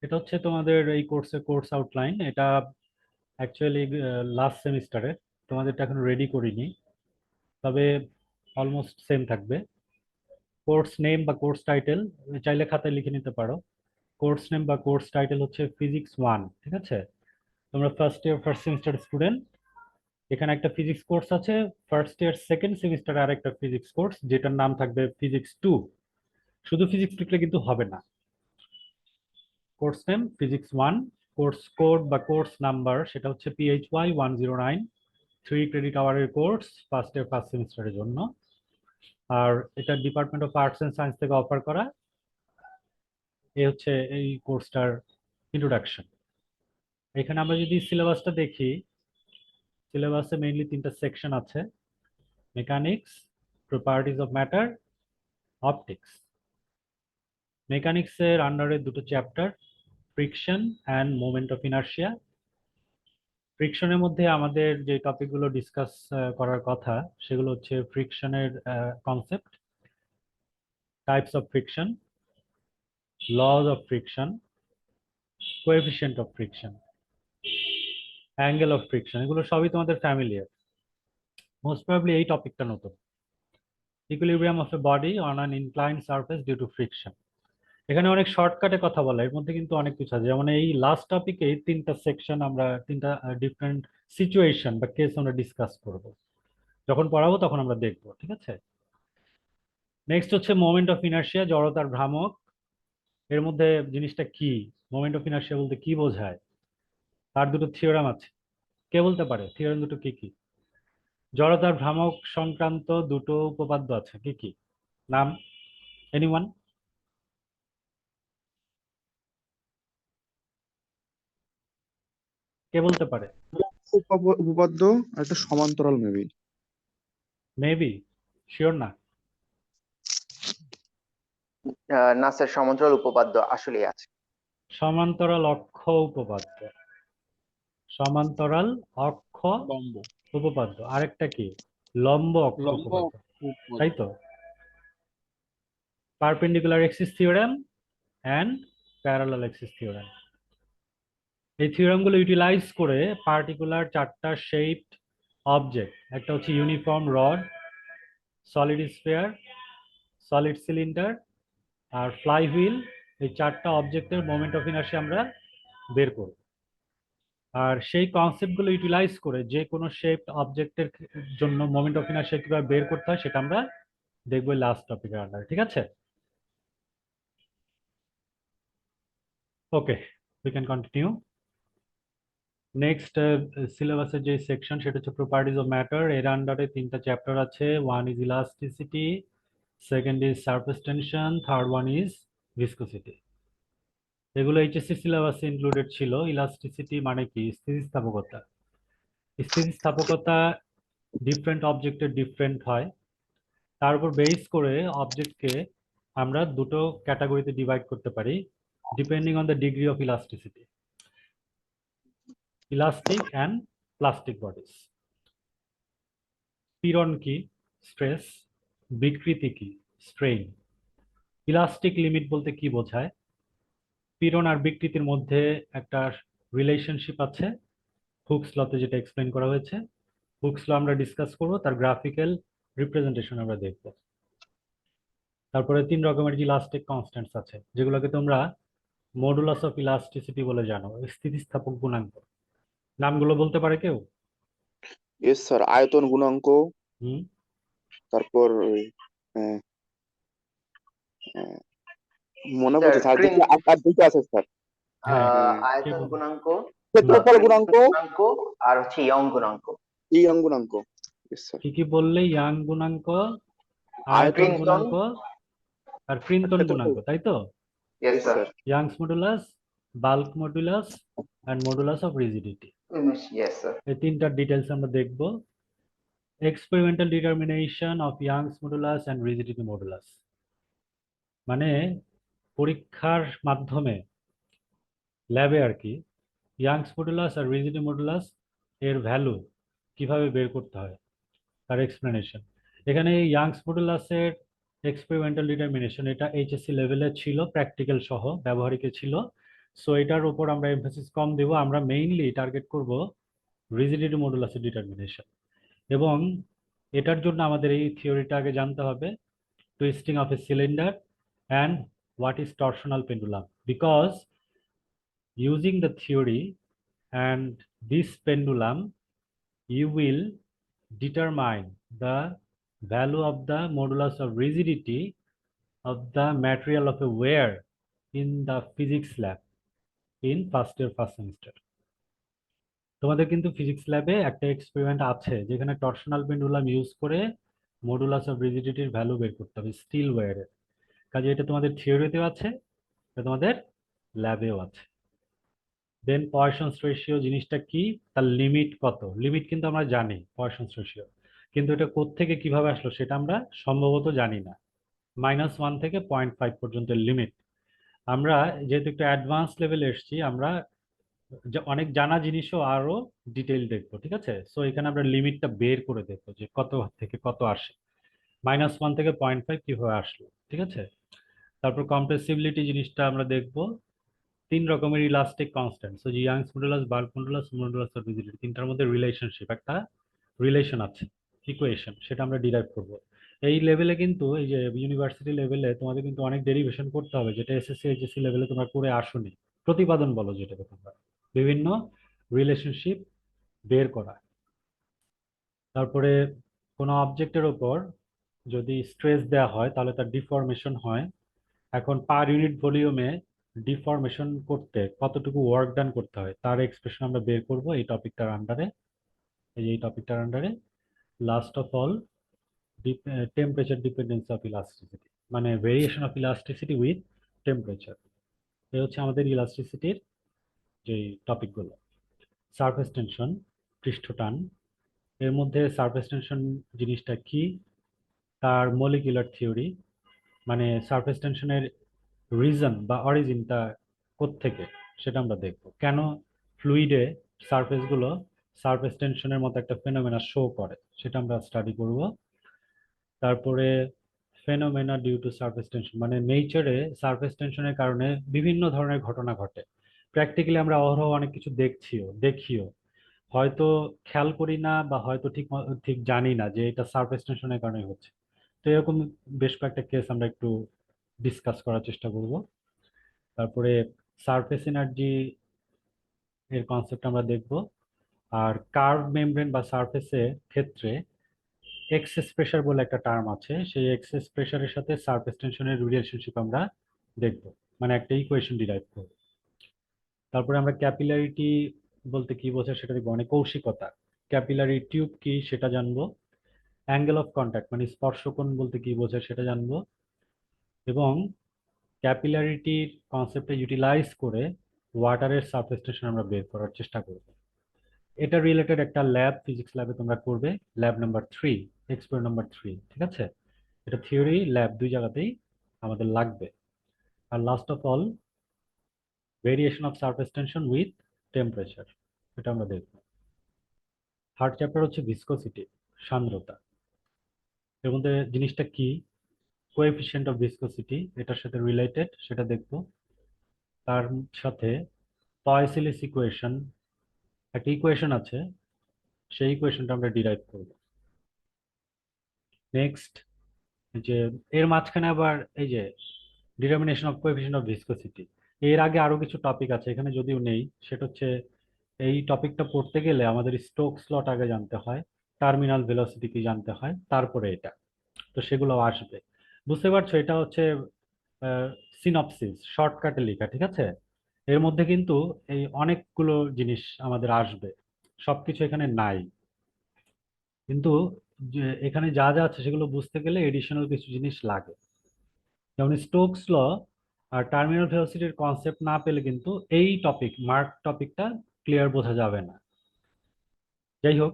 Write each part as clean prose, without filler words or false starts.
এটা হচ্ছে তোমাদের এই কোর্সের কোর্স আউটলাইন। এটা অ্যাকচুয়ালি লাস্ট সেমিস্টারের, তোমাদেরটা এখন রেডি করিনি, তবে অলমোস্ট সেম থাকবে। কোর্স নেম বা কোর্স টাইটেল চাইলে খাতায় লিখে নিতে পারো। কোর্স নেম বা কোর্স টাইটেল হচ্ছে ফিজিক্স 1, ঠিক আছে? তোমরা first year first semester student, এখানে একটা ফিজিক্স কোর্স আছে। ফার্স্ট ইয়ার সেকেন্ড সেমিস্টারে আরেকটা ফিজিক্স কোর্স, যেটার নাম থাকবে ফিজিক্স 2। শুধু ফিজিক্স লিখলে কিন্তু হবে না। Course name physics 1, course code বা কোর্স নাম্বার সেটা হচ্ছে PHY 109, 3 ক্রেডিট আওয়ারের কোর্স, ফার্স্ট ইয়ার ফার্স্ট সেমিস্টারের জন্য। আর এটা department of arts and science থেকে অফার করা। এই হচ্ছে এই কোর্সটার ইন্ট্রোডাকশন। এখানে আমরা যদি সিলেবাসটা দেখি, সিলেবাসে মেইনলি 3টা সেকশন আছে: mechanics, properties of matter, optics. মেকানিক্সের আন্ডারে 2টো chapter, friction and moment of inertia. ফ্রিকশনের মধ্যে আমাদের যে টপিকগুলো ডিসকাস করার কথা সেগুলো হচ্ছে ফ্রিকশনের concept, types of friction, laws of friction, coefficient of friction, angle of friction. এগুলো সবই তোমাদের ফ্যামিলিয়ার। মোস্ট প্রবাবলি এই টপিকটা নতুন। Equilibrium of a body on an inclined surface due to friction. এখানে অনেক শর্টকাটে কথা বলা, এর মধ্যে কিন্তু অনেক কিছু আছে। যেমন এই লাস্ট টপিকে 3টা সেকশন, আমরা 3টা ডিফারেন্ট সিচুয়েশন বা কেস আমরা ডিসকাস করব। যখন পড়াবো তখন আমরা দেখবো, ঠিক আছে? নেক্সট হচ্ছে মোমেন্ট অফ ইনার্শিয়া, জড়তার ভ্রামক। এর মধ্যে জিনিসটা কি, মোমেন্ট অফ ইনার্শিয়া বলতে কি বোঝায়, তার 2টো থিওরাম আছে। কে বলতে পারে থিওরাম 2টো কি কি? জড়তার ভ্রামক সংক্রান্ত 2টো উপপাদ্য আছে, কি কি নাম? এনিওয়ান? কে বলতে পারে? উপপাদ্য আর একটা সমান্তরাল মেবি। মেবি, শিওর না? না স্যার, সমান্তরাল উপপাদ্য আসলে আছে। সমান্তরাল অক্ষ উপপাদ্য, সমান্তরাল অক্ষ লম্ব উপপাদ্য। আরেকটা কি? লম্ব অক্ষ লম্ব উপপাদ্য, উপপাদ্য। তাই তো? Perpendicular axis theorem and parallel axis theorem. এই থিওরেমগুলো ইউটিলাইজ করে পার্টিকুলার 4টা শেপড অবজেক্ট, একটা হচ্ছে uniform rod, solid sphere, solid cylinder আর ফ্লাই হুইল, এই 4টা অবজেক্টের মোমেন্ট অফ ইনার্শিয়া আমরা বের করব। আর সেই কনসেপ্টগুলো ইউটিলাইজ করে যে কোনো শেপড অবজেক্টের জন্য মোমেন্ট অফ ইনার্শিয়া কিভাবে বের করতে হয় সেটা আমরা দেখবো লাস্ট টপিকের আন্ডারে, ঠিক আছে? ওকে, উই ক্যান কন্টিনিউ। নেক্সট সিলেবাসের যে সেকশন সেটা হচ্ছে প্রপার্টিজ অফ ম্যাটার। এর আন্ডারে 3টা চ্যাপ্টার আছে। One is elasticity, second is surface tension, third one is viscosity. এগুলো এইচএসসি সিলেবাসে ইনক্লুডেড ছিল। ইলাস্টিসিটি মানে কি? স্থিতিস্থাপকতা। স্থিতিস্থাপকতা ডিফারেন্ট অবজেক্টের ডিফারেন্ট হয়, তার উপর বেস করে অবজেক্টকে আমরা 2টো ক্যাটাগরিতে ডিভাইড করতে পারি depending on the degree of elasticity: elastic and plastic bodies. পীড়ন কি? স্ট্রেস। বিকৃতি কি? স্ট্রেইন। ইলাস্টিক লিমিট বলতে কি বোঝায়? পীড়ন আর বিকৃতির মধ্যে একটা রিলেশনশিপ আছে, হুকস লতে যেটা এক্সপ্লেন করা হয়েছে। হুকস ল আমরা ডিসকাস করবো, তার গ্রাফিক্যাল রিপ্রেজেন্টেশন আমরা দেখবো। তারপরে 3 রকমের ইলাস্টিক কনস্ট্যান্টস আছে, যেগুলোকে তোমরা মডুলাস অফ ইলাস্টিসিটি বলে জানো, স্থিতিস্থাপক গুণাঙ্ক। নামগুলো বলতে পারে কেউ? এস স্যার, আয়তন গুণাঙ্ক, হুম, তারপর আহ, আহ, মনে স্যার, পড়ছে স্যার, আর দুটো আছে স্যার। হ্যাঁ, কে আয়তন বলবে? গুণাঙ্ক, ক্ষেত্রফল গুণাঙ্ক, গুণাঙ্ক, আর হচ্ছে ইয়ং গুণাঙ্ক। ইয়ং গুণাঙ্ক। S sir. কি কি বললে? ইয়াং গুণাঙ্ক, আয়তন আয়তন ক্রিনটন, গুণাঙ্ক আর ক্রিনটন ক্ষেত্রফল। গুণাঙ্ক, তাই তো? Yes S sir, sir. Youngs modulus, bulk modulus and modulus of rigidity. Yes sir. এই 3টার ডিটেলস আমরা দেখব। Experimental determination of youngs modulus and rigidity modulus, মানে পরীক্ষার মাধ্যমে ল্যাবে আর কি ইয়াংস মডুলাস আর রিজিডিটি মডুলাস এর ভ্যালু কিভাবে বের করতে হয় তার এক্সপ্লেনেশন। এখানে ইয়াংস মডুলাসের এক্সপেরিমেন্টাল ডিটারমিনেশন এটা এইচএসসি লেভেলে ছিল, প্র্যাকটিক্যাল সহ ব্যবহারিকে ছিল। সো এটার উপর আমরা এমফাসিস কম দেব, আমরা মেইনলি টার্গেট করব রিজিডিটি মডুলাসের ডিটারমিনেশন। এবং এটার জন্য আমাদের এই থিওরিটা আগে জানতে হবে, twisting of A cylinder and what is torsional pendulum, because using the theory and this pendulum you will determine the value of the modulus of rigidity of the material of a wire in the physics lab in first year first semester. তোমাদের কিন্তু physics ল্যাবে একটা experiment আছে যেখানে torsional pendulum use করে modulus of রিজিডিটির value বের করতে হবে স্টিল ওয়্যারের। কাজে এটা তোমাদের থিওরিতেও আছে, এটা তোমাদের ল্যাবেও আছে। দেন পয়সনস রেশিও জিনিসটা কি, তার লিমিট কত, লিমিট কিন্তু আমরা জানি পয়সনস রেশিও, কিন্তু এটা কোত্থেকে কিভাবে আসলো সেটা আমরা সম্ভবত জানি না। -1 থেকে 0.5 পর্যন্ত লিমিট। আমরা যেহেতু একটু অ্যাডভান্স লেভেলে এসেছি, আমরা অনেক জানা জিনিসও আরো ডিটেইল দেখবো, ঠিক আছে। সো এখানে আমরা লিমিটটা বের করে দেখবো যে কত থেকে কত আসে, -1 থেকে 0.5 কিভাবে আসলো, ঠিক আছে। তারপর কম্প্রেসিবিলিটি জিনিসটা আমরা দেখবো, 3 রকমের elastic constant, so youngs modulus, bulk modulus, modulus of rigidity, তিনটার মধ্যে রিলেশনশিপ, একটা রিলেশন আছে, ইকুয়েশন, সেটা আমরা ডিরাইভ করব। এই লেভেলে কিন্তু, এই যে ইউনিভার্সিটি লেভেলে তোমাদের কিন্তু অনেক ডেরিভেশন করতে হবে, যেটা এসএসসি এইচএসসি লেভেলে তোমরা করে আসোনি। প্রতিপাদন বলো যেটাকে তোমরা, বিভিন্ন রিলেশনশিপ বের করা। তারপরে কোনো অবজেক্টের ওপর যদি স্ট্রেস দেওয়া হয় তাহলে তার ডিফরমেশন হয়। এখন পার ইউনিট ভলিউমে ডিফরমেশন করতে কতটুকু ওয়ার্ক ডান করতে হয় তার এক্সপ্রেশন আমরা বের করব এই টপিকটার আন্ডারে। এই টপিকটার আন্ডারে last of all temperature dependency of elasticity, মানে variation of elasticity with temperature. এই হচ্ছে আমাদের ইলাস্টিসিটির যে টপিকগুলো। সারফেস টেনশন, পৃষ্ঠটান, এর মধ্যে সারফেস টেনশন জিনিসটা কি, তার মলিকুলার থিওরি, মানে সারফেস টেনশনের রিজন বা অরিজিনটা কোত্থেকে সেটা আমরা দেখব। কেন ফ্লুইডে সারফেসগুলো সারফেস টেনশনের মতো একটা ফেনোমেনা শো করে সেটা আমরা স্টাডি করব। তারপরে phenomena due to surface tension, মানে নেচারে সারফেস টেনশনের কারণে বিভিন্ন ধরনের ঘটনা ঘটে। প্র্যাকটিক্যালি আমরা অহরহ অনেক কিছু দেখিও, হয়তো খেয়াল করি না বা হয়তো ঠিক জানি না যে এটা সারফেস টেনশনের কারণে হচ্ছে। তো এরকম বেশ কয়েকটা কেস আমরা একটু ডিসকাস করার চেষ্টা করব। তারপরে সারফেস এনার্জি এর কনসেপ্ট আমরা দেখব। আর কার্ভ মেমব্রেন বা সারফেসের ক্ষেত্রে এক্সেস প্রেসার বলে একটা টার্ম আছে, সেই এক্সেস প্রেসারের সাথে সারফেস টেনশনের রিলেশনশিপ আমরা দেখব, মানে একটা ইকুয়েশন ডিরাইভ করব। তারপরে আমরা ক্যাপিলারিটি বলতে কি বোঝায় সেটা দেখবো, মানে কৌশিকতা, ক্যাপিলারি টিউব কি সেটা জানবো। অ্যাঙ্গেল অফ কন্ট্যাক্ট মানে স্পর্শকোণ বলতে কি বোঝায় সেটা জানবো। এবং ক্যাপিলারিটির কনসেপ্টে ইউটিলাইজ করে ওয়াটারের সারফেস টেনশন আমরা বের করার চেষ্টা করব। এটা রিলেটেড একটা ল্যাব ফিজিক্স ল্যাবে তোমরা করবে, ল্যাব নাম্বার 3, এক্সপেরিমেন্ট নাম্বার 3, ঠিক আছে। এটা থিওরি ল্যাব দুই জায়গাতেই আমাদের লাগবে। আর last of all variation of surface tension with temperature, এটা আমরা দেখব। থার্ড চ্যাপ্টার হচ্ছে ভিসকোসিটি, সান্দ্রতা। এর মধ্যে জিনিসটা কি, কোএফিসিয়েন্ট অফ ভিসকোসিটি এটার সাথে রিলেটেড সেটা দেখব। তার সাথে পয়সিলিস ইকুয়েশন, একটা ইকুয়েশন আছে, সেই ইকুয়েশনটা আমরা ডিরাইভ করব। নেক্সট যে এর মাঝখানে আবার এই যে determination of coefficient of viscosity, এর আগে আরো কিছু টপিক আছে এখানে যদিও নেই, সেটা হচ্ছে এই টপিকটা পড়তে গেলে আমাদের স্টোকস লটা আগে জানতে হয়, টার্মিনাল ভেলোসিটি কি জানতে হয়, তারপরে এটা, তো সেগুলো আসবে। বুঝতে পারছো, এটা হচ্ছে সিনপসিস, শর্টকাটে লেখা, ঠিক আছে। এর মধ্যে কিন্তু এই অনেকগুলো জিনিস আমাদের আসবে, সবকিছু এখানে নাই, কিন্তু যে এখানে যা যা আছে সেগুলো বুঝতে গেলে এডিশনাল কিছু জিনিস লাগে, যেমন স্টোকস ল আর টার্মিনাল ভেলোসিটির কনসেপ্ট না পেলে কিন্তু এই টপিকটা ক্লিয়ার বোঝা যাবে না। যাই হোক,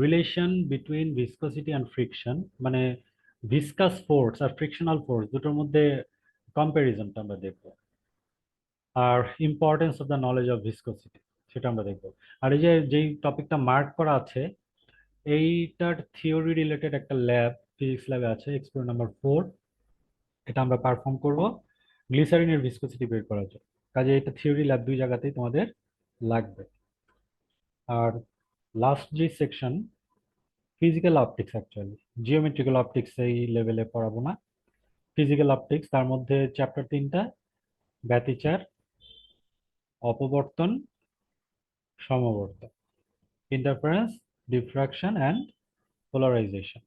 relation between viscosity and friction, মানে ভিসকাস ফোর্স আর ফ্রিকশনাল ফোর্স দুটোর মধ্যে কম্প্যারিজনটা আমরা দেখব। আর importance of the knowledge of viscosity সেটা আমরা দেখব। আর এই যে যেই টপিকটা মার্ক করা আছে এইটার থিওরি রিলেটেড একটা ল্যাব ফিজিক্স ল্যাবে আছে, এক্সপেরিমেন্ট নাম্বার 4, এটা আমরা পারফর্ম করব গ্লিসারিনের ভিসকোসিটি বের করার জন্য। কাজে এটা থিওরি ল্যাব দুই জায়গাতেই তোমাদের লাগবে। আর লাস্ট যে section physical optics, actually geometrical optics এই লেভেলে পড়াবো না, ফিজিক্যাল অপটিক্স, তার মধ্যে চ্যাপ্টার 3টা, ব্যতিচার, অপবর্তন, সমবর্তন, ইন্টারফারেন্স, ডিফ্রাকশন অ্যান্ড পোলারাইজেশন।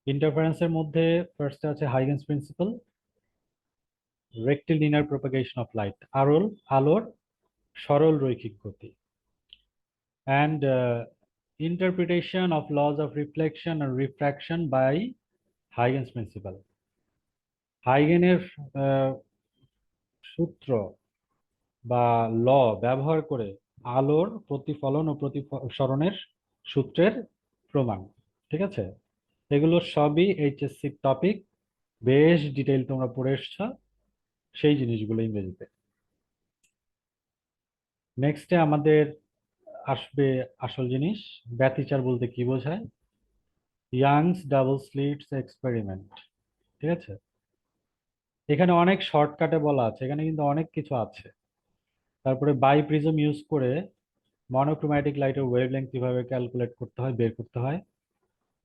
ইন্টারফারেন্সের মধ্যে ফার্স্টে আছে Huygens principal, rectilinear propagation of light, আলোর সরল রৈখিক গতি, and interpretation of laws of reflection and refraction by Huygens principle. হাইগেনের সূত্র বা ল ব্যবহার করে আলোর প্রতিফলন ও প্রতিসরণের সূত্রের প্রমাণ। ঠিক আছে, এগুলো সবই এইচএসসি টপিক, বেশ ডিটেইল তোমরা পড়ে এসছো সেই জিনিসগুলো ইংরেজিতে। নেক্সটে আমাদের আসবে আসল জিনিস, ব্যতিচার বলতে কি বোঝায়, ইয়াংস ডাবল স্লিটস এক্সপেরিমেন্ট। ঠিক আছে, এখানে অনেক শর্টকাটে বলা আছে, এখানে কিন্তু অনেক কিছু আছে। তারপরে বাইপ্রিজম ইউজ করে মনোক্রোম্যাটিক লাইটের ওয়েভলেংথ কিভাবে ক্যালকুলেট করতে হয়, বের করতে হয়,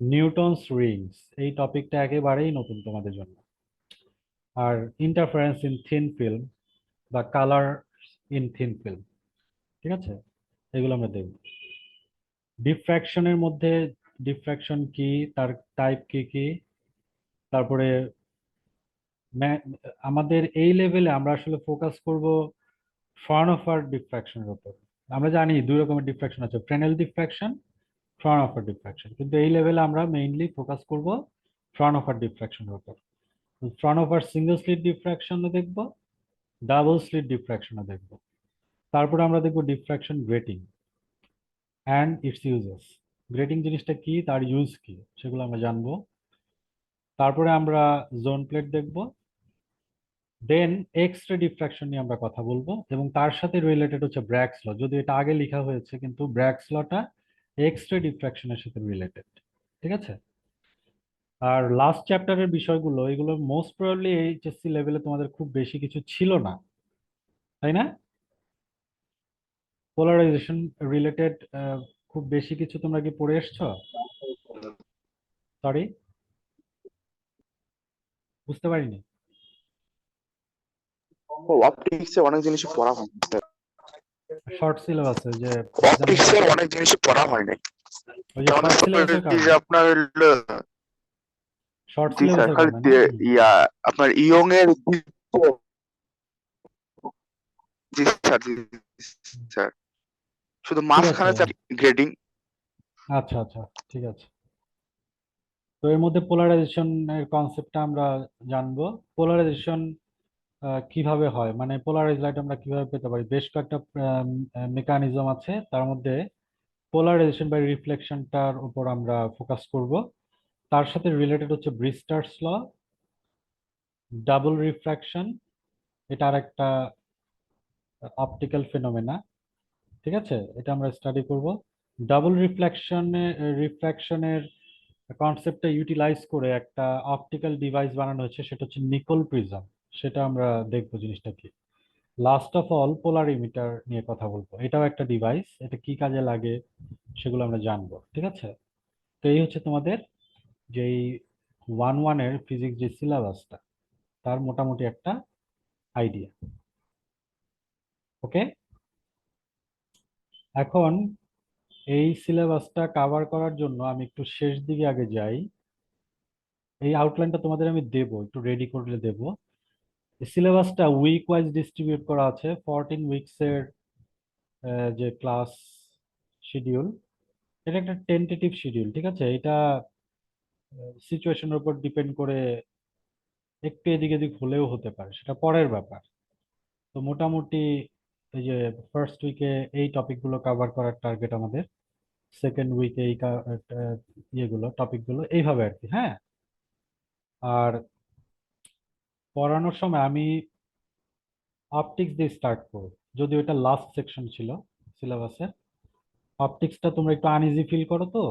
নিউটনস রিংস, এই টপিকটা একেবারেই নতুন তোমাদের জন্য। আর ইন্টারফারেন্স ইন থিন ফিল্ম বা কালার ইন থিন ফিল্ম, ঠিক আছে, এগুলো আমরা দেখব। ডিফ্র্যাকশনের মধ্যে ডিফ্র্যাকশন কি, তার টাইপ কি কি, তারপরে আমাদের এই লেভেলে আমরা আসলে ফোকাস করব ফ্রনহফার ডিফ্র্যাকশনের উপর। আমরা জানি দুই রকমের ডিফ্র্যাকশন আছে, ফ্রেনেল ডিফ্র্যাকশন, ফ্রনহফার ডিফ্র্যাকশন, কিন্তু এই লেভেলে আমরা মেইনলি ফোকাস করব ফ্রনহফার ডিফ্র্যাকশনের উপর। ফ্রনহফার সিঙ্গেল স্লিট ডিফ্র্যাকশনে দেখব, ডাবল স্লিট ডিফ্র্যাকশনে দেখব, তারপরে আমরা দেখব diffraction grating and it's uses. Grating জিনিসটা কি, তার ইউজ কি, সেগুলো আমরা জানবো। তারপরে আমরা জোন প্লেট দেখব, দেন এক্স রে ডিফ্র্যাকশন নিয়ে আমরা কথা বলবো, এবং তার সাথে রিলেটেড হচ্ছে ব্র্যাগস ল, যদি এটা আগে লেখা হয়েছে কিন্তু ব্র্যাগস লটা এক্স রে ডিফ্র্যাকশনের সাথে রিলেটেড। ঠিক আছে, আর লাস্ট চ্যাপ্টারের বিষয়গুলো এগুলো মোস্ট প্রবাবলি এইচএসসি লেভেলে তোমাদের খুব বেশি কিছু ছিল না, তাই না? পোলারাইজেশন রিলেটেড খুব বেশি কিছু তোমরা কি পড়ে এসছো? সরি, বুঝতে পারিনি। অপটিক্সে অনেক জিনিস পড়া হয় শর্ট সিলেবাসে যে অপটিক্সের অনেক জিনিস পড়া হয় নাই। ওই যে শর্ট সিলেবাসের কি যে কারণে, আপনার শর্ট জি স্যার, সিলেবাসের খালি কারণে না। ইয়া আপনার ইয়ং এর জি স্যার, জি স্যার, শুধু ঠিক আছে, মাঝখানে গ্রেডিং। আচ্ছা আচ্ছা, ঠিক আছে। তো এর মধ্যে পোলারাইজেশন এর কনসেপ্টটা আমরা জানবো। পোলারাইজেশন কিভাবে হয়, মানে পোলারাইজ লাইট আমরা কিভাবে পেতে পারি, বেশ কয়েকটা মেকানিজম আছে, তার মধ্যে পোলারাইজেশন বাই রিফ্লেকশনটার উপর আমরা ফোকাস করব। তার সাথে রিলেটেড হচ্ছে ব্রিস্টার্স ল, ডাবল রিফ্র্যাকশন, এটা আর একটা অপটিক্যাল ফেনোমেনা। ঠিক আছে, এটা আমরা স্টাডি করব। ডাবল রিফ্র্যাকশনের কনসেপ্টটা ইউটিলাইজ করে একটা অপটিক্যাল ডিভাইস বানানো হয়েছে, সেটা হচ্ছে নিকল প্রিজম, সেটা আমরা দেখবো জিনিসটা কি। লাস্ট অফ অল পোলারিমিটার নিয়ে কথা বলবো, এটাও একটা ডিভাইস, এটা কি কাজে লাগে সেগুলো আমরা জানবো। ঠিক আছে, তো এই হচ্ছে তোমাদের যেই 1-1 এর ফিজিক্স যে সিলেবাসটা, তার মোটামুটি একটা আইডিয়া। ওকে, এখন এই সিলেবাসটা কভার করার জন্য আমি একটু শেষ দিকে আগে যাই। এই আউটলাইনটা তোমাদের আমি দেবো, একটু রেডি করলে দেবো। সিলেবাসটা উইক ওয়াইজ ডিস্ট্রিবিউট করা আছে, 14 উইকস এর যে ক্লাস শিডিউল, এটা একটা টেন্টেটিভ শিডিউল। ঠিক আছে, এটা সিচুয়েশনের উপর ডিপেন্ড করে একটু এদিক এদিক হলেও হতে পারে, সেটা পরের ব্যাপার। তো মোটামুটি এই যে ফার্স্ট উইকে এই টপিকগুলো কভার করার টার্গেট আমাদের, সেকেন্ড উইকে এই ইয়েগুলো টপিকগুলো এইভাবে আর কি। হ্যাঁ, আর পড়ানোর সময় আমি অপটিক্স দিয়ে স্টার্ট করব, যদিও এটা লাস্ট সেকশন ছিল সিলেবাসে। অপটিক্সটা তোমরা একটু আনইজি ফিল করো, তো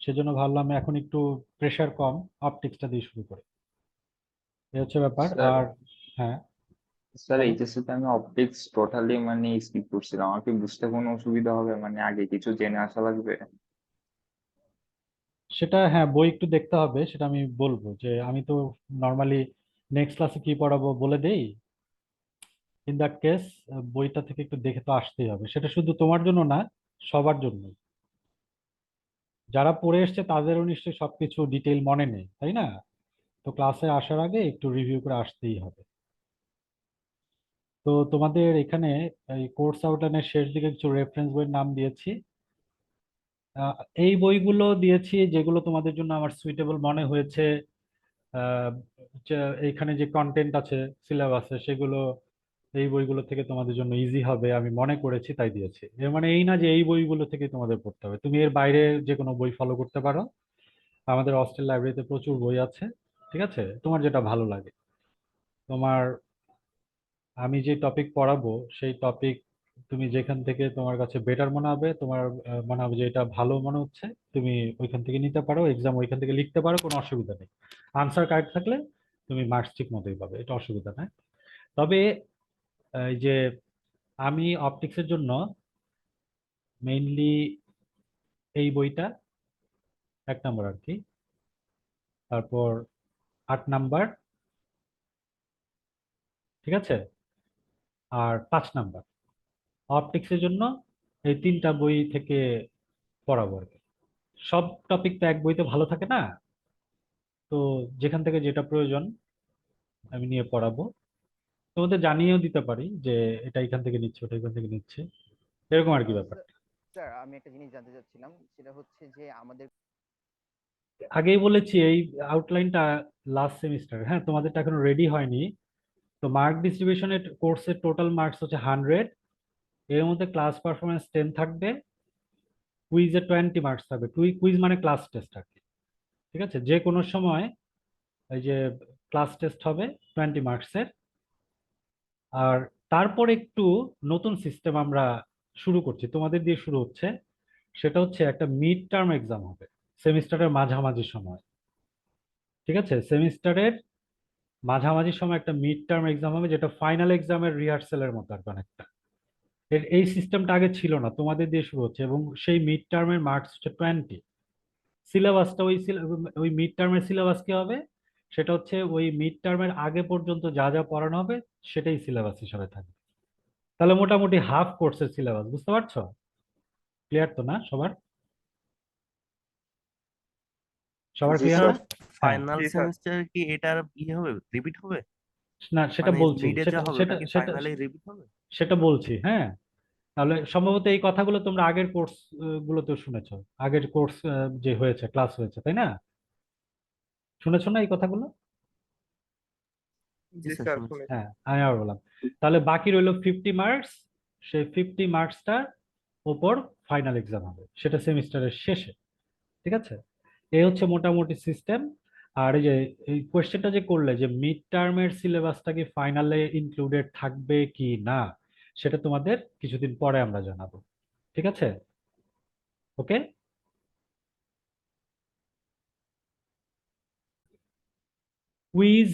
সেজন্য ভাবলাম এখন একটু প্রেশার কম, অপটিক্সটা দিয়ে শুরু করি, এই হচ্ছে ব্যাপার। স্যার আর হ্যাঁ, স্যার বলো। এইচএসসি তে আমি অপটিক্স টোটালি মানে স্কিপ করছিলাম, আমার কি বুঝতে কোনো অসুবিধা হবে, মানে আগে কিছু জেনে আসা লাগবে? সেটা হ্যাঁ, বই একটু দেখতে হবে, সেটা আমি বলবো। যে আমি তো নর্মালি নেক্সট ক্লাসে কি পড়াবো বলে দেই। ইন দ্যাট কেস বইটা থেকে একটু দেখে তো আসতেই হবে, সেটা শুধু তোমার জন্য না, সবার জন্য। যারা পড়ে এসছে তাদেরও নিশ্চয়ই সবকিছু ডিটেইল মনে নেই, তাই না? তো ক্লাসে আসার আগে একটু রিভিউ করে আসতেই হবে। তো তোমাদের এখানে এই কোর্স আউটলাইনের শেষ দিকে কিছু রেফারেন্স বইয়ের নাম দিয়েছি। আহ, এই বইগুলো দিয়েছি যেগুলো তোমাদের জন্য আমার সুইটেবল মনে হয়েছে। আহ, এইখানে যে কন্টেন্ট আছে সিলেবাসে, সেগুলো এই বইগুলো থেকে তোমাদের জন্য ইজি হবে আমি মনে করেছি, তাই দিয়েছি। এর মানে এই না যে এই বইগুলো থেকে তোমাদের পড়তে হবে, তুমি এর বাইরে যে কোনো বই ফলো করতে পারো। আমাদের হস্টেল লাইব্রেরিতে প্রচুর বই আছে, ঠিক আছে? তোমার যেটা ভালো লাগে, তোমার আমি যে টপিক পড়াবো সেই টপিক তুমি যেখান থেকে তোমার কাছে বেটার মনে হবে, তোমার মনে হবে যে এটা ভালো মনে হচ্ছে, তুমি ওইখান থেকে নিতে পারো, এক্সাম ওইখান থেকে লিখতে পারো, কোনো অসুবিধা নেই। আনসার কারেক্ট থাকলে তুমি মার্কস ঠিক মতোই পাবে, এটা অসুবিধা নাই। তবে এই যে আমি অপটিক্সের জন্য মেইনলি এই বইটা 1 নম্বর আর কি, তারপর 8 নাম্বার, ঠিক আছে, আর 5 নাম্বার অপটিক্সের জন্য এই 3টা বই থেকে পড়াবো আর কি। সব টপিক তো এক বইতে ভালো থাকে না, তো যেখান থেকে যেটা প্রয়োজন আমি নিয়ে পড়াবো। তোমাদের জানিয়েও দিতে পারি যে এটা এখান থেকে নিচ্ছে, ওটা এখান থেকে নিচ্ছে, এরকম আর কি ব্যাপার। স্যার আমি একটা জিনিস জানতে চাচ্ছিলাম, সেটা হচ্ছে যে আমাদের আগেই বলেছি এই আউটলাইনটা লাস্ট সেমিস্টার, হ্যাঁ, তোমাদেরটা এখনো রেডি হয়নি। তো মার্ক ডিস্ট্রিবিউশনের কোর্সের টোটাল মার্কস হচ্ছে 100। এর মধ্যে ক্লাস পারফরমেন্স 10 থাকবে, কুইজে 20 মার্কস থাকবে। কুইজ মানে ক্লাস টেস্ট আর কি, ঠিক আছে? যে কোনো সময় এই যে ক্লাস টেস্ট হবে 20 মার্কসের। আর তারপর একটু নতুন সিস্টেম আমরা শুরু করছি, তোমাদের দিয়ে শুরু হচ্ছে। সেটা হচ্ছে একটা মিড টার্ম এক্সাম হবে সেমিস্টারের মাঝামাঝি সময়, ঠিক আছে? সেমিস্টারের মাঝামাঝি সময় একটা মিড টার্ম এক্সাম হবে, যেটা ফাইনাল এক্সামের রিহার্সেলের মতো আর কি অনেকটা। এই সিস্টেমটা আগে ছিল না, তোমাদের দিয়ে শুরু হচ্ছে। এবং সেই মিড টার্মের মার্কস হচ্ছে 20। সিলেবাসটা ওই মিড টার্মের সিলেবাস কি হবে, সেটা হচ্ছে ওই মিড টার্মের আগে পর্যন্ত যা যা পড়ানো হবে সেটাই সিলেবাস হিসাবে থাকবে। তাহলে মোটামুটি হাফ কোর্সের সিলেবাস, বুঝতে পারছো? ক্লিয়ার তো না সবার? সবার জি ক্লিয়ার স্যার। না? হ্যাঁ। ফাইনাল জি স্যার। সেমিস্টার কি এটার হবে, রিপিট হবে? না, সেটা মানে বলছি, মিডে যা সেটা হবে সেটা ওটা কি সেটা ফাইনালে রিপিট হবে? সেটা বলছি, হ্যাঁ। তাহলে সম্ভবত এই কথাগুলো তোমরা আগের কোর্স গুলোতে শুনেছো, আগের কোর্স যে হয়েছে, ক্লাস হয়েছে, তাই না? শুনেছো না এই কথাগুলো? জি স্যার, শুনেছি। হ্যাঁ, আমি আবার বললাম। তাহলে বাকি রইলো 50 মার্কস। সেই 50 মার্কসটার উপর ফাইনাল এক্সাম হবে, সেটা সেমিস্টারের শেষে, ঠিক আছে? এই হচ্ছে মোটামুটি সিস্টেম। আর এই যে এই কোয়েশ্চেনটা যে করলে যে মিড টার্মের সিলেবাসটা কি ফাইনালে ইনক্লুডেড থাকবে কি না, সেটা তোমাদের কিছুদিন পরে আমরা জানাবো, ঠিক আছে? ওকে। কুইজ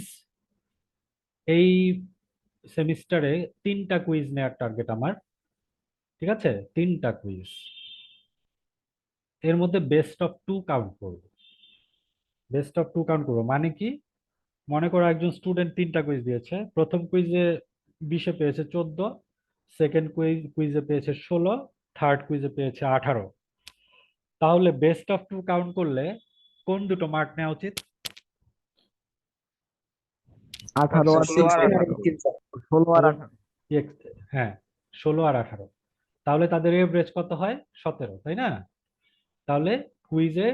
এই সেমিস্টারে 3টা কুইজ নেওয়ার টার্গেট আমার, ঠিক আছে? 3টা কুইজ, এর মধ্যে বেস্ট অফ 2 কাউন্ট করবো। বেস্ট অফ 2 কাউন্ট করবো মানে কি? মনে করো একজন স্টুডেন্ট 3টা কুইজ দিয়েছে, প্রথম কুইজে 20-এ পেয়েছে 14, সেকেন্ড কুইজে পেয়েছে 16, থার্ড কুইজে পেয়েছে 18। তাহলে বেস্ট অফ 2 কাউন্ট করলে কোন দুটো মার্ক নেওয়া উচিত? 18 আর 16 আর 18। 16 আর এবং 18। হ্যাঁ, 16 আর 18, তাহলে তাদের এভারেজ কত হয়? 17, তাই না? তাহলে কুইজে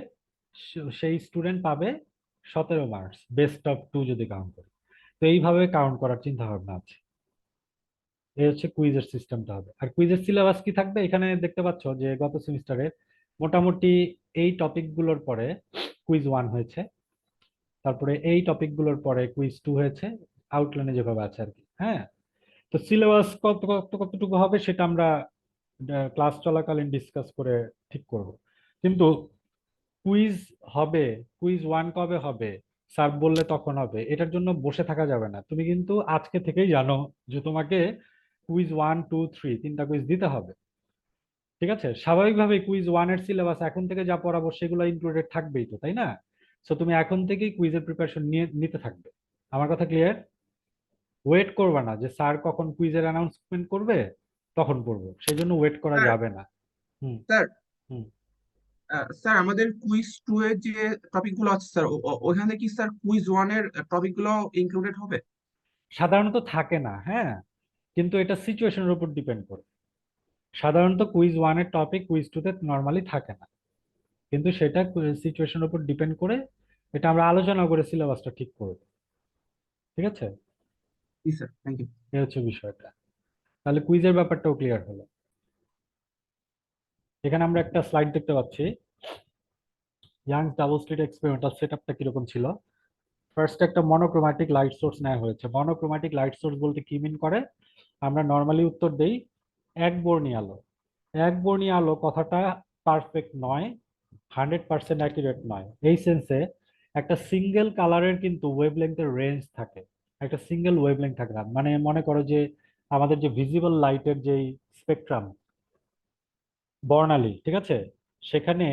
সেই স্টুডেন্ট পাবে 17 মার্কস, বেস্ট অফ 2 যদি কাউন্ট করে। তো এইভাবে কাউন্ট করার চিন্তা ভাবনা আছে। এই হচ্ছে কুইজের সিস্টেমটা হবে। আর কুইজের সিলেবাস কি থাকবে এখানে দেখতে পাচ্ছ যে গত সেমিস্টারে মোটামুটি এই টপিকগুলোর পরে কুইজ 1 হয়েছে, তারপরে এই টপিকগুলোর পরে কুইজ 2 হয়েছে, আউটলাইনে যেভাবে আছে আর কি, হ্যাঁ। তো সিলেবাস কতটুকু হবে সেটা আমরা ক্লাস চলাকালীন ডিসকাস করে ঠিক করব। কিন্তু কুইজ হবে, কুইজ 1 কবে হবে, স্যার বললে তখন হবে, এটার জন্য বসে থাকা যাবে না। তুমি কিন্তু আজকে থেকেই জানো যে তোমাকে কুইজ 1, 2, 3 তিনটা কুইজ দিতে হবে। ঠিক আছে, স্বাভাবিকভাবে কুইজ 1 এর সিলেবাস এখন থেকে যা পড়াবো সেগুলো ইনক্লুডেড থাকবেই তো, তাই না? সো তুমি এখন থেকেই কুইজের প্রিপারেশন নিয়ে নিতে থাকবে। আমার কথা ক্লিয়ার? ওয়েট করবে না যে স্যার কখন কুইজের অ্যানাউন্সমেন্ট করবে তখন পড়বো, সেই জন্য ওয়েট করা স্যার যাবে না। হুম। স্যার হুম। স্যার আমাদের কুইজ 2 এর যে টপিক গুলো আছে স্যার ওখানে কি স্যার কুইজ 1 এর টপিক গুলো ইনক্লুডেড হবে? সাধারণত থাকে না, হ্যাঁ, কিন্তু এটা সিচুয়েশনের উপর ডিপেন্ড করে। সাধারণত কুইজ 1 এর টপিক কুইজ 2 তে নর্মালি থাকে না, কিন্তু সেটা সিচুয়েশনের উপর ডিপেন্ড করে। এটা আমরা আলোচনা করে সিলেবাসটা ঠিক করব। ঠিক আছে, জি স্যার, থ্যাংক ইউ। এই হচ্ছে বিষয়টা। তাহলে কুইজের ব্যাপারটাও ক্লিয়ার হলো। এখানে আমরা একটা স্লাইড দেখতে পাচ্ছি। ইয়াং ডাবল স্লিট এক্সপেরিমেন্টাল সেটআপটা কিরকম ছিল। ফার্স্ট একটা মনোক্রোম্যাটিক লাইট সোর্স নেওয়া হয়েছে। মনোক্রোম্যাটিক লাইট সোর্স বলতে কি মিন করে? আমরা নর্মালি উত্তর দেই একবর্ণী আলো। একবর্ণী আলো কথাটা পারফেক্ট নয়, 100% অ্যাকুরেট নয়। এই সেন্সে একটা সিঙ্গেল কালারের কিন্তু ওয়েভলেংথের রেঞ্জ থাকে, একটা সিঙ্গেল ওয়েভলেংথ থাকে না। মানে মনে করো যে আমাদের যে ভিজিবল লাইটের যেই স্পেকট্রাম, বর্ণালী, ঠিক আছে, সেখানে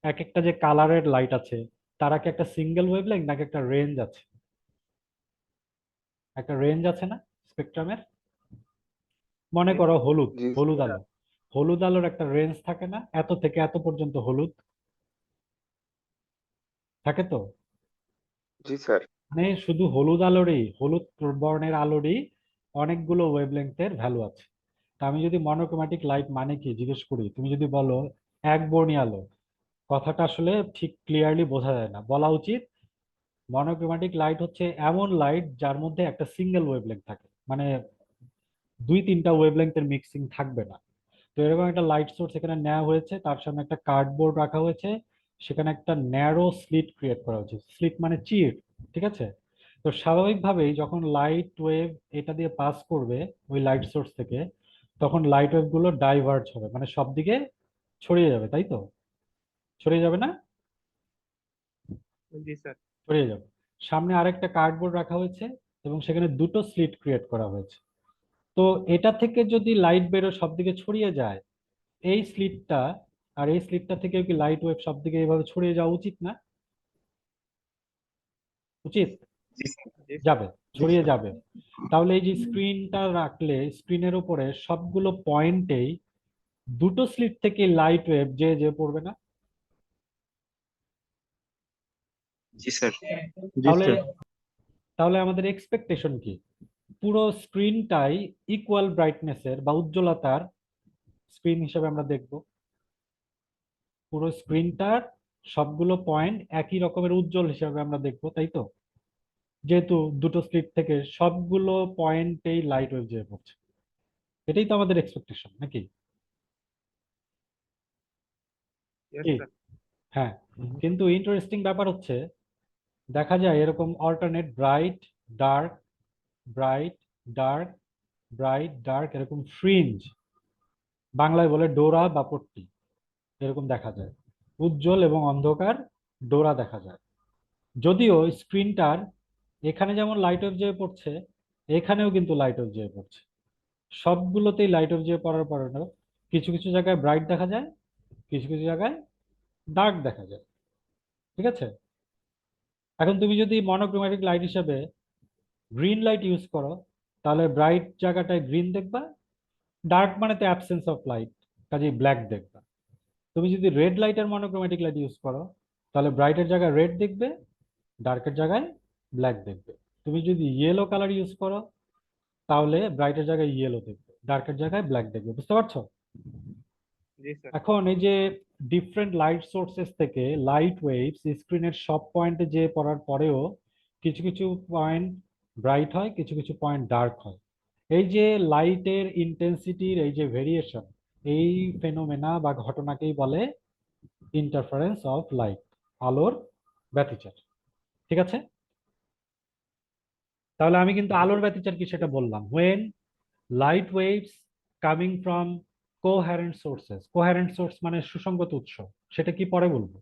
এক একটা যে কালারের লাইট আছে তারা কি একটা সিঙ্গেল ওয়েভলেংথ নাকি একটা রেঞ্জ আছে? একটা রেঞ্জ আছে না স্পেকট্রামের? মনে করো হলুদ, জি হলুদ আলো, হলুদ আলোর একটা রেঞ্জ থাকে না, এত থেকে এত পর্যন্ত হলুদ থাকে তো। জি স্যার। মানে শুধু হলুদ আলোরই, হলুদ বর্ণের আলোরই অনেকগুলো ওয়েভলেংথের ভ্যালু আছে। তা আমি যদি মনোক্রোম্যাটিক লাইট মানে কি জিজ্ঞেস করি, তুমি যদি বলো এক বর্ণী আলো, কথাটা আসলে ঠিক ক্লিয়ারলি বোঝা যায় না। বলা উচিত মনোক্রোম্যাটিক লাইট হচ্ছে এমন লাইট যার মধ্যে একটা সিঙ্গেল ওয়েভলেংথ থাকে, মানে 2-3টা ওয়েভলেংথের মিক্সিং থাকবে না। তো এরকম একটা লাইট সোর্স এখানে নেওয়া হয়েছে, তার সামনে একটা কার্ডবোর্ড রাখা হয়েছে, সেখানে একটা ন্যারো স্লিট ক্রিয়েট করা হয়েছে। স্লিট মানে চির, ঠিক আছে। তো স্বাভাবিকভাবেই যখন লাইট ওয়েভ এটা দিয়ে পাস করবে ওই লাইট সোর্স থেকে, তখন লাইট ওয়েভ গুলো ডাইভার্জ হবে, মানে সব দিকে ছড়িয়ে যাবে, তাই তো? ছড়িয়ে যাবে না? জি স্যার। ছড়িয়ে যাবে। সামনে আরেকটা কার্ডবোর্ড রাখা হয়েছে এবং সেখানে দুটো স্লিট ক্রিয়েট করা হয়েছে। তো এটা থেকে যদি লাইট বেরো সব দিকে ছড়িয়ে যায়, এই স্লিটটা আর এই স্লিটটা থেকে কি লাইট ওয়েভ সব দিকে এইভাবে ছড়িয়ে যাওয়া উচিত না? উচিত? জি স্যার। যাবে, ছড়িয়ে যাবে। তাহলে এই যে স্ক্রিনটা রাখলে স্ক্রিনের উপরে সবগুলো পয়েন্টেই দুটো স্লিট থেকে লাইট ওয়েভ যে যে পড়বে না? জি স্যার। জি তাহলে স্যার। তাহলে আমাদের এক্সপেকটেশন কি? পুরো স্ক্রিনটাই ইকুয়াল ব্রাইটনেসের বা উজ্জ্বলতার স্ক্রিন হিসেবে আমরা দেখব। পুরো স্ক্রিনটার সবগুলো পয়েন্ট একই রকমের উজ্জ্বল হিসেবে আমরা দেখব, তাই তো? যেহেতু দুটো স্লিট থেকে সবগুলো পয়েন্টেই লাইট ওয়েভ যেয়ে পড়ছে, এটাই তো আমাদের এক্সপেকটেশন নাকি? কি? হ্যাঁ। কিন্তু ইন্টারেস্টিং ব্যাপার হচ্ছে, দেখা যায় এরকম alternate bright dark, bright dark, bright dark, এরকম ফ্রিঞ্জ, বাংলায় বলে ডোরা বা পট্টি, এরকম দেখা যায়। উজ্জ্বল এবং অন্ধকার ডোরা দেখা যায়। যদিও স্ক্রিনটার এখানে যেমন লাইট ওয়েভ যেয়ে পড়ছে, এখানেও কিন্তু লাইট ওয়েভ যেয়ে পড়ছে। সবগুলোতেই লাইট ওয়েভ যেয়ে পড়ার পরে কিছু কিছু জায়গায় ব্রাইট দেখা যায়, কিছু কিছু জায়গায় ডার্ক দেখা যায়। ঠিক আছে, এখন তুমি যদি মনোক্রোম্যাটিক লাইট হিসেবে গ্রিন লাইট ইউজ করো, তাহলে ব্রাইট জায়গাটায় গ্রিন দেখবা, ডার্ক মানে তো অ্যাবসেন্স অফ লাইট, কাজেই ব্ল্যাক দেখবা। তুমি যদি রেড লাইটের মনোক্রোম্যাটিক লাইট ইউজ করো, তাহলে ব্রাইটের জায়গায় রেড দেখবে, ডার্কের জায়গায় ব্ল্যাক দেখবে। তুমি যদি ইয়েলো কালার ইউজ করো, তাহলে ব্রাইটের জায়গায় ইয়েলো দেখবে, ডার্কের জায়গায় ব্ল্যাক দেখবে। বুঝতে পারছো? জি স্যার। এখন এই যে ডিফারেন্ট লাইট সোর্সেস থেকে লাইট ওয়েভস স্ক্রিনের সব পয়েন্টে যে পড়ার পরেও কিছু কিছু পয়েন্ট ব্রাইট হয়, কিছু কিছু পয়েন্ট ডার্ক হয়। এই যে লাইটের ইন্টেন্সিটির এই যে ভেরিয়েশন, এই ফেনোমেনা বা ঘটনাকেই বলে ইন্টারফারেন্স অফ লাইট, আলোর ব্যতিচার। ঠিক আছে, তাহলে আমি কিন্তু আলোর ব্যতিচার কি সেটা বললাম। When light waves coming from coherent sources, coherent source মানে সুসংগত উৎস, সেটা কি পরে বলবো।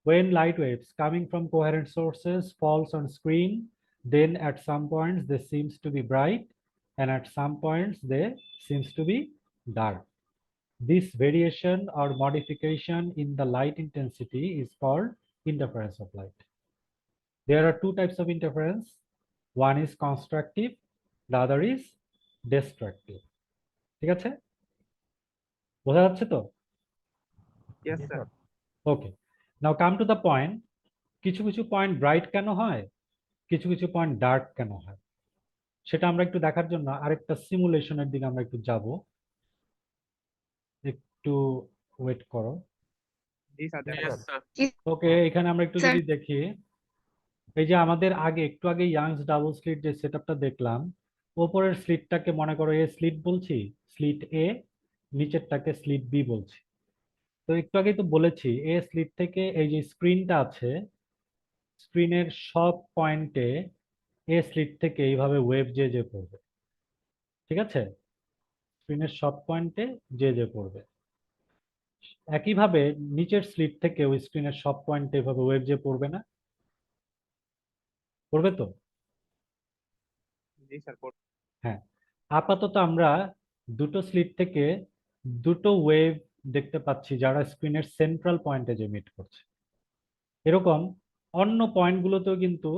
when light waves coming from coherent sources falls on screen, then at some points they seems to be bright and at some points they seems to be dark. This variation or modification in the light intensity is called interference of light. There are two types of interference. One is constructive, the other is destructive. ঠিক আছে? বোঝা যাচ্ছে তো? Yes, sir. Okay. Now come to the point. কিছু কিছু point bright কেন হয়, কিছু কিছু পয়েন্ট ডার্ক কেন হয়, সেটা আমরা একটু দেখার জন্য আরেকটা সিমুলেশনের দিকে আমরা একটু যাব। একটু ওয়েট করো। Yes, sir. ওকে, এখানে আমরা একটু যদি দেখি, এই যে আমাদের একটু আগে ইয়াংস ডাবল স্লিট যে সেটআপটা দেখলাম, উপরের স্লিটটাকে মনে করো এ স্লিট বলছি, স্লিট এ, নিচেরটাকে স্লিট বি বলছি। তো একটু আগে তো বলেছি এ স্লিট থেকে এই যে স্ক্রিনটা আছে, স্ক্রিনের সব পয়েন্টে এ স্লিট থেকে এইভাবে ওয়েভ যে পড়বে, ঠিক আছে? স্ক্রিনের সব পয়েন্টে যে পড়বে। একইভাবে নিচের স্লিট থেকে ওই স্ক্রিনের সব পয়েন্টে এইভাবে ওয়েভ যে পড়বে না, পড়বে তো? হ্যাঁ, আপাতত আমরা দুটো স্লিট থেকে দুটো ওয়েভ দেখতে পাচ্ছি যারা স্ক্রিনের সেন্ট্রাল পয়েন্টে যে মিট করছে। এরকম অন্য পয়েন্টগুলোতেও কিন্তু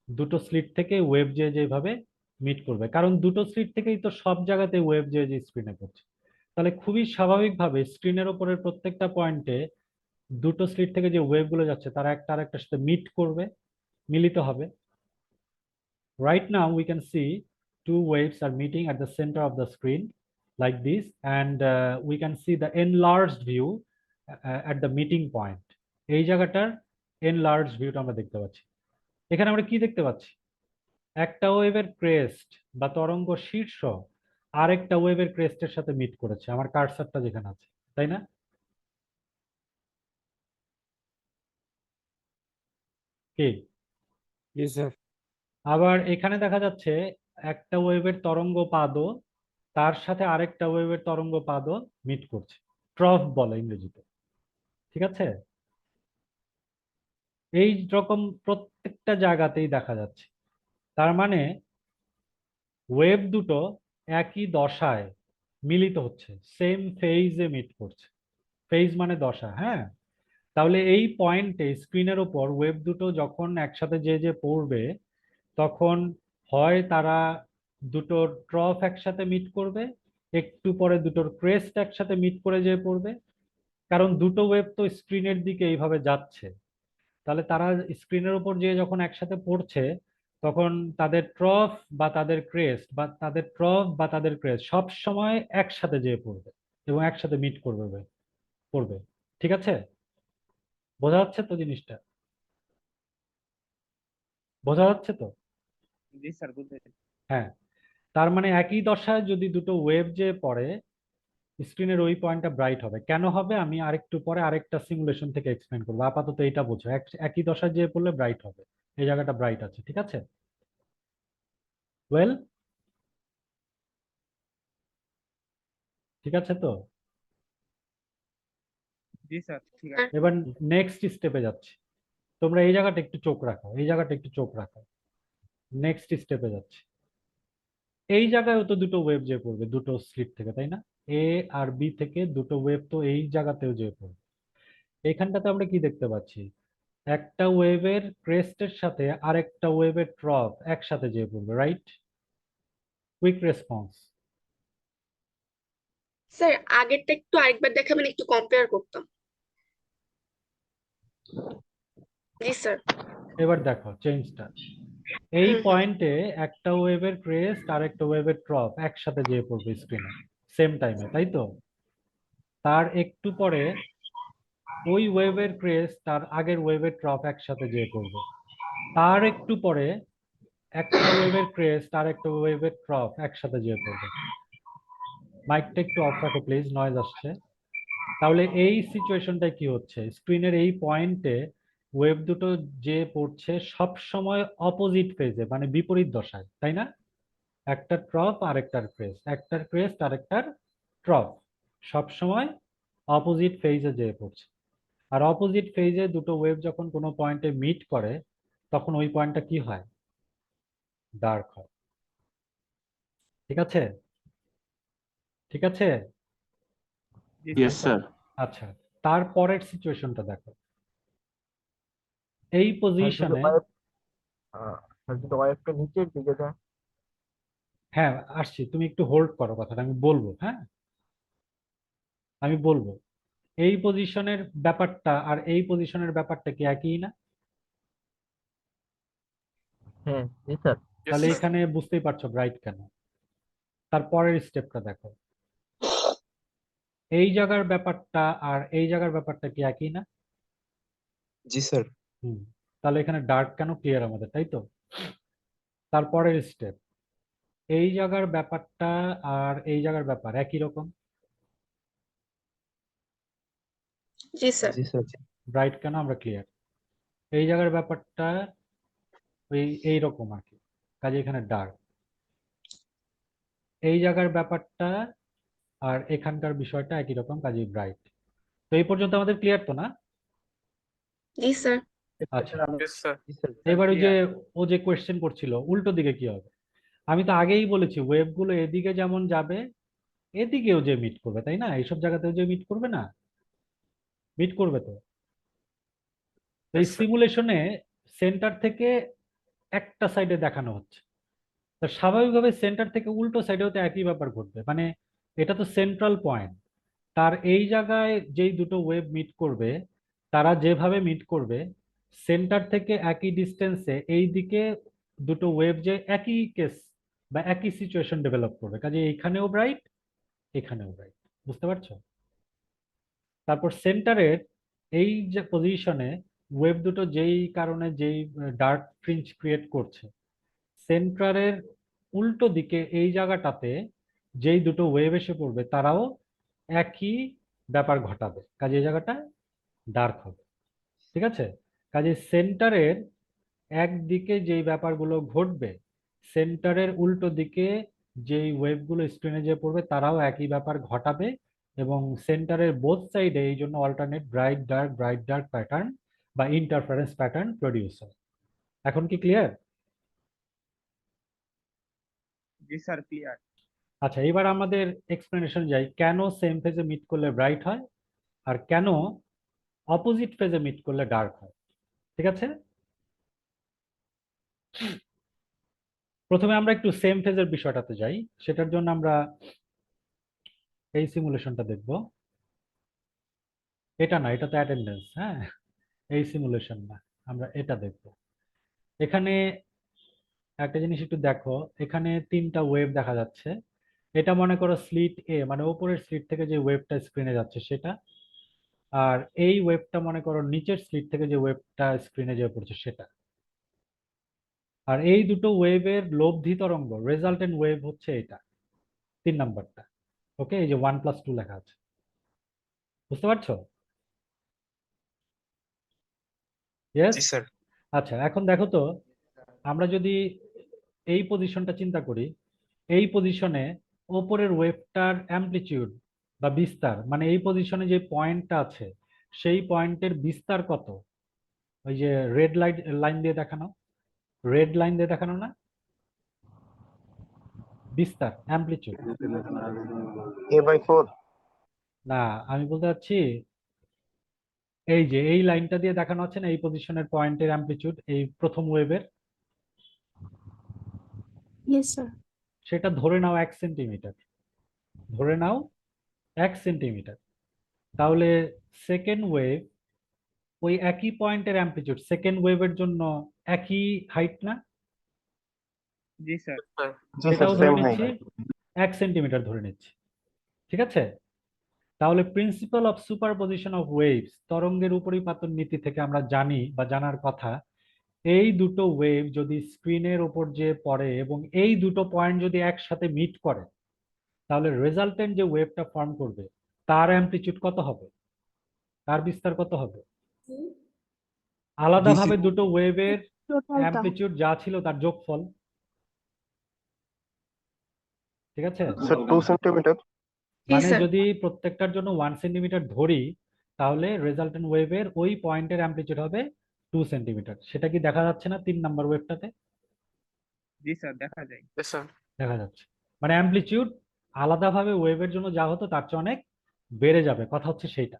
দুটো স্লিট থেকে ওয়েভ যেভাবে মিট করবে, কারণ দুটো স্লিট থেকেই তো সব জায়গাতে ওয়েভ যে স্ক্রিনে পড়ছে। তাহলে খুবই স্বাভাবিকভাবে স্ক্রিনের ওপরের প্রত্যেকটা পয়েন্টে দুটো স্লিট থেকে যে ওয়েভগুলো যাচ্ছে তারা একটা আরেকটার সাথে মিট করবে, মিলিত হবে। Right now we can see two waves are meeting at the center of the screen like this, and we can see the enlarged view at the meeting point. এই জায়গাটার enlarged ভিউটা আমরা দেখতে পাচ্ছি। এখানে আমরা কি দেখতে পাচ্ছি? একটা ওয়েভের ক্রেস্ট বা তরঙ্গ শীর্ষ আরেকটা ওয়েভের ক্রেস্টের সাথে মিট করেছে, আমার কার্সারটা যেখানে আছে, তাই না? কি? Yes, sir. আবার এখানে দেখা যাচ্ছে একটা ওয়েভের তরঙ্গ পাদও তার সাথে আরেকটা ওয়েভের তরঙ্গ পাদও মিট করছে, ট্রফ বলে ইংরেজিতে, ঠিক আছে? এই রকম প্রত্যেকটা জায়গাতেই দেখা যাচ্ছে। তার মানে ওয়েভ দুটো একই দশায় মিলিত হচ্ছে, সেম ফেজে মিট করছে। ফেজ মানে দশা, হ্যাঁ? তাহলে এই পয়েন্টে স্ক্রিনের উপর ওয়েভ দুটো যখন একসাথে যে পড়বে, তখন হয় তারা দুটোর ট্রফ একসাথে মিট করবে, একটু পরে দুটোর ক্রেস্ট একসাথে মিট করে যে পড়বে, কারণ দুটো ওয়েভ তো স্ক্রিনের দিকে এইভাবে যাচ্ছে। তাহলে তারা স্ক্রিনের উপর যে যখন একসাথে পড়ছে, তখন তাদের ট্রফ বা তাদের ক্রেস্ট সব সময় একসাথে যেয়ে পড়বে এবং একসাথে মিট পড়বে, ঠিক আছে? বোঝা যাচ্ছে তো জিনিসটা? বোঝা যাচ্ছে তো? হ্যাঁ, তার মানে একই দশায় যদি দুটো ওয়েভ যে পড়ে, স্ক্রিনের ওই পয়েন্টটা ব্রাইট হবে। কেন হবে আমি আরেকটু পরে আরেকটা সিমুলেশন থেকে এক্সপ্লেন করবো, আপাতত এটা বোঝো, একই দশায় যে পড়লে ব্রাইট হবে, এই জায়গাটা ব্রাইট আছে, ঠিক আছে? ওয়েল, ঠিক আছে তো? এবার নেক্সট স্টেপে যাচ্ছি। তোমরা এই জায়গাটা একটু চোখ রাখো, এই জায়গাটা একটু চোখ রাখো। নেক্সট স্টেপে যাচ্ছি। এই জায়গায়ও তো দুটো ওয়েভ যে পড়বে দুটো স্লিট থেকে, তাই না? এ আর বি থেকে দুটো ওয়েভ তো এই জায়গাতেও যে পড়বে। এখানটাতে আমরা কি দেখতে পাচ্ছি? একটা ওয়েভের ক্রেস্টের সাথে আরেকটা ওয়েভের ট্রপ একসাথে যে পড়বে, রাইট? Quick response. স্যার আগেরটা একটু আরেকবার দেখাবেন, একটু কম্পেয়ার করতাম। জি স্যার। এবার দেখো চেঞ্জটা। এই পয়েন্টে একটা ওয়েভের ক্রেস্ট আর একটা ওয়েভের ট্রপ একসাথে যে পড়বে স্ক্রিনে সেম টাইমে, তাই তো? তার একটু পরে ওই ওয়েভের ক্রেস্ট তার আগের ওয়েভের ট্রপ একসাথে যে পড়বে। তার একটু পরে একটা ওয়েভের ক্রেস্ট আর একটা ওয়েভের ট্রপ একসাথে যে পড়বে। মাইকটা একটু অফ রাখো প্লিজ, নয়েজ আসছে। তাহলে এই সিচুয়েশনটা কি হচ্ছে? স্ক্রিনের এই পয়েন্টে ওয়েভ দুটো যে পড়ছে সব সময় অপোজিট ফেজে, মানে বিপরীত দশায়, তাই না? একটা ট্রপ আর একটার ক্রেস্ট, একটার ক্রেস্ট আর একটার ট্রপ সব সময় অপোজিট ফেজে যে পড়ছে। আর অপোজিট ফেজে দুটো ওয়েভ যখন কোনো পয়েন্টে মিট করে তখন ওই পয়েন্টটা কি হয়? ডার্ক হয়। ঠিক আছে? ঠিক আছে? Yes sir. আচ্ছা, তারপরের সিচুয়েশনটা দেখো। এই পজিশনে, নিচের দিকে যায়। হ্যাঁ আসছি, তুমি একটু হোল্ড করো, কথাটা আমি বলবো। হ্যাঁ, আমি বলবো। এই পজিশনের ব্যাপারটা আর এই পজিশনের ব্যাপারটা কি একই না? হ্যাঁ জি স্যার। তাহলে এখানে বুঝতেই পারছো ব্রাইট কেন। তারপরের স্টেপটা দেখো, এই জায়গার ব্যাপারটা আর এই জায়গার ব্যাপারটা কি একই না? জি স্যার। হুম, তাহলে এখানে ডার্ক কেন? ক্লিয়ার আমাদের, তাই তো? তারপরের স্টেপ, এই জায়গার ব্যাপারটা আর এই জায়গার ব্যাপার একই রকম। জি স্যার। জি স্যার। ব্রাইট কেন? আমরা ক্লিয়ার। এই জায়গার ব্যাপারটা ওই এইরকম আর কি, কাজে এখানে ডার্ক। এই জায়গার ব্যাপারটা আর এখানকার বিষয়টা একই রকম, কাজে ব্রাইট। তো এই পর্যন্ত আমাদের ক্লিয়ার তো না? জি স্যার। আচ্ছা, জি স্যার। এবার ওই যে ও যে কোয়েশ্চেন করছিল উল্টো দিকে কি হবে, আমি তো আগেই বলেছি ওয়েভ গুলো এদিকে যেমন যাবে এদিকেও যে মিট করবে, তাই না? এইসব জায়গাতেও যে মিট করবে না, মিট করবে তো। তো এই সিমুলেশনে সেন্টার থেকে একটা সাইডে দেখানো হচ্ছে, তো স্বাভাবিকভাবে সেন্টার থেকে উল্টো সাইডেও তো একই ব্যাপার ঘটবে, মানে এটা তো সেন্ট্রাল পয়েন্ট। তার এই জায়গায় যেই দুটো ওয়েভ মিট করবে তারা যেভাবে মিট করবে সেন্টার থেকে একই ডিস্টেন্সে এই দিকে দুটো ওয়েভ যে একই কেস বা একই সিচুয়েশন ডেভেলপ করবে, কাজে এইখানেও ব্রাইট এখানেও ব্রাইট। বুঝতে পারছো? তারপর সেন্টারের এই যে পজিশনে ওয়েভ দুটো যেই কারণে যেই ডার্ক ফ্রিঞ্জ ক্রিয়েট করছে, সেন্টারের উল্টো দিকে এই জায়গাটাতে যেই দুটো ওয়েভ এসে পড়বে তারাও একই ব্যাপার ঘটাবে, কাজে এই জায়গাটা ডার্ক হবে। ঠিক আছে? কাজে সেন্টারের একদিকে যেই ব্যাপারগুলো ঘটবে সেন্টারের উল্টো দিকে যেই ওয়েভগুলো স্ক্রিনে যে পড়বে তারাও একই ব্যাপার ঘটাবে, এবং সেন্টারের বোথ সাইডে এই জন্য অল্টারনেট ব্রাইট ডার্ক প্যাটার্ন বা ইন্টারফারেন্স প্যাটার্ন প্রডিউস হয়। এখন কি ক্লিয়ার? জি স্যার, ক্লিয়ার। আচ্ছা, এবার আমাদের এক্সপ্লেনেশন যাই, কেন সেম ফেজে মিট করলে ব্রাইট হয় আর কেন অপোজিট ফেজে মিট করলে ডার্ক হয়। ঠিক আছে, প্রথমে আমরা একটু সেম ফেজের বিষয়টাতে যাই। সেটার জন্য আমরা এই সিমুলেশনটা দেখব। এটা না, এটা তো অ্যাটেন্ডেন্স। হ্যাঁ, এই সিমুলেশন না, আমরা এটা দেখব। এখানে একটা জিনিস একটু দেখো, এখানে তিনটা ওয়েভ দেখা যাচ্ছে। এটা মনে করো স্লিট এ, মানে উপরের স্লিট থেকে যে ওয়েভটা স্ক্রিনে যাচ্ছে সেটা। আর এই ওয়েভটা মনে করো নিচের স্লিট থেকে যে ওয়েভটা স্ক্রিনে যে পড়ছে সেটা। আর এই দুটো ওয়েভের লব্ধি তরঙ্গ রেজাল্টেন্ট ওয়েভ হচ্ছে এটা, 3 নাম্বারটা। ওকে, এই যে 1+2 লেখা আছে। বুঝতে পারছো? ইয়েস। আচ্ছা, এখন দেখো তো, আমরা যদি এই পজিশনটা চিন্তা করি, এই পজিশনে ওপরের ওয়েভটার অ্যামপ্লিটিউড বা বিস্তার, মানে এই পজিশনে যে পয়েন্টটা আছে সেই পয়েন্টের বিস্তার কত? ওই যে রেড লাইন দিয়ে দেখানো, রেড লাইন দিয়ে দেখানো না, বিস্তার অ্যামপ্লিটিউড। A/4। না, আমি বলতে চাচ্ছি এই যে এই লাইনটা দিয়ে দেখানো আছে না এই পজিশনের পয়েন্টের অ্যামপ্লিটিউড এই প্রথম ওয়েভের, ইয়েস স্যার। সেটা ধরে নাও 1 সেন্টিমিটার। ধরে নাও 1 সেন্টিমিটার। তাহলে সেকেন্ড ওয়েভ ওই একই পয়েন্টের অ্যামপ্লিটিউড সেকেন্ড ওয়েভের জন্য একই হাইট না? জি স্যার। এটাও ধরে নিচ্ছি 1 সেন্টিমিটার ধরে নিচ্ছি। ঠিক আছে? তাহলে principal of superposition of waves, তরঙ্গের উপরিপাতন নীতি থেকে আমরা জানি বা জানার কথা, এই দুটো ওয়েভ যদি স্ক্রিনের উপর যে পড়ে এবং এই দুটো পয়েন্ট যদি একসাথে মিট করে তাহলে রেজাল্টেন্ট যে ওয়েভটা ফর্ম করবে তার অ্যামপ্লিটিউড কত হবে, তার বিস্তার কত হবে? আলাদাভাবে দুটো ওয়েভের অ্যামপ্লিটিউড যা ছিল তার যোগফল। ঠিক আছে? Sir 2 centimetre. জি মানে স্যার। যদি প্রত্যেকটার জন্য 1 সেন্টিমিটার ধরি তাহলে রেজাল্টেন্ট ওয়েভের ওই পয়েন্টের অ্যামপ্লিটিউড হবে 2 সেন্টিমিটার। সেটা কি দেখা যাচ্ছে না 3 নাম্বার ওয়েভটাতে? জি স্যার, দেখা যায়। দেখা যাচ্ছে। মানে অ্যামপ্লিটিউড আলাদাভাবে ওয়েভের জন্য যা হতো তার চেয়ে অনেক বেড়ে যাবে, কথা হচ্ছে সেইটা,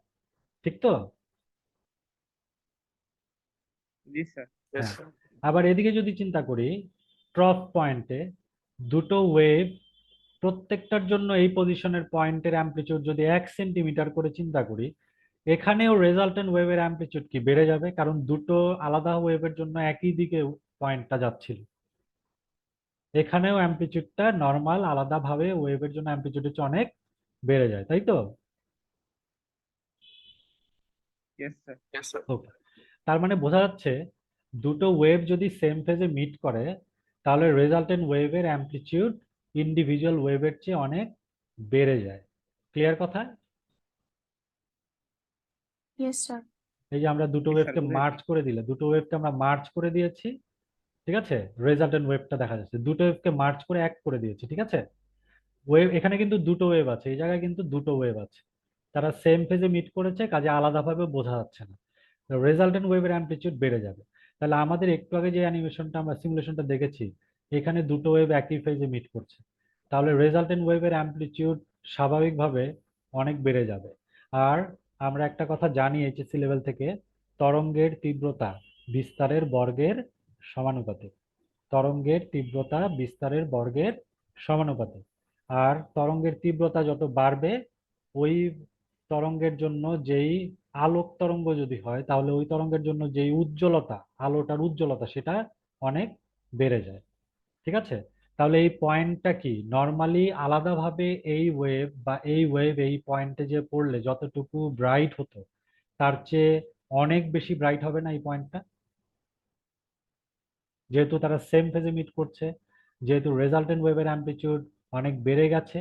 ঠিক তো? জি স্যার। হ্যাঁ। আবার এদিকে যদি চিন্তা করি, ট্রফ পয়েন্টে দুটো ওয়েভ প্রত্যেকটার জন্য এই পজিশনের পয়েন্টের অ্যামপ্লিটিউড যদি 1 সেন্টিমিটার করে চিন্তা করি, এখানেও রেজাল্টেন্ট ওয়েভের অ্যামপ্লিটিউড কি বেড়ে যাবে, কারণ দুটো আলাদা ওয়েভের জন্য একই দিকে পয়েন্টটা যাচ্ছিল। এখানেও অ্যামপ্লিটিউডটা নর্মাল আলাদাভাবে ওয়েভের জন্য অ্যামপ্লিটিউড হচ্ছে অনেক বেড়ে যায়, তাই তো? Yes sir. ওকে, তার মানে বোঝা যাচ্ছে দুটো ওয়েভ যদি সেম ফেজে মিট করে তাহলে রেজাল্টেন্ট ওয়েভের অ্যামপ্লিটিউড ইন্ডিভিজুয়াল ওয়েভের চেয়ে অনেক বেড়ে যায়। ক্লিয়ার কথা? Yes, sir. এই যে আমরা দুটো Yes, sir, ওয়েভকে বুঝেছি। মার্চ করে দিলে, দুটো ওয়েভকে আমরা মার্চ করে দিয়েছি, ঠিক আছে? রেজাল্টেন্ট ওয়েভটা দেখা যাচ্ছে, দুটো ওয়েভকে মার্চ করে এক করে দিয়েছি, ঠিক আছে? ওয়েভ এখানে কিন্তু দুটো ওয়েভ আছে, এই জায়গায় কিন্তু দুটো ওয়েভ আছে, তারা সেম ফেজে মিট করেছে, কাজে আলাদাভাবে বোঝা যাচ্ছে না, রেজাল্টেন্ট ওয়েভের অ্যামপ্লিটিউড বেড়ে যাবে। তাহলে আমাদের একটু আগে যে অ্যানিমেশনটা আমরা সিমুলেশনটা দেখেছি, এখানে দুটো ওয়েভ একই ফেজে মিট করছে, তাহলে রেজাল্টেন্ট ওয়েভের অ্যামপ্লিটিউড স্বাভাবিকভাবে অনেক বেড়ে যাবে। আর আমরা একটা কথা জানি এইচএসসি লেভেল থেকে, তরঙ্গের তীব্রতা বিস্তারের বর্গের সমানুপাতিক, তরঙ্গের তীব্রতা বিস্তারের বর্গের সমানুপাতিক। আর তরঙ্গের তীব্রতা যত বাড়বে, ওই তরঙ্গের জন্য যেই আলোক তরঙ্গ যদি হয়, তাহলে ওই তরঙ্গের জন্য যেই উজ্জ্বলতা, আলোটার উজ্জ্বলতা, সেটা অনেক বেড়ে যায়, ঠিক আছে? তাহলে এই পয়েন্টটা কি নর্মালি আলাদাভাবে এই ওয়েভ বা এই ওয়েভ এই পয়েন্টে যে পড়লে যতটুকু ব্রাইট হতো তার চেয়ে অনেক বেশি ব্রাইট হবে না এই পয়েন্টটা? যেহেতু তারা সেম ফেজে মিট করছে, যেহেতু রেজাল্টেন্ট ওয়েভের অ্যামপ্লিটিউড অনেক বেড়ে গেছে,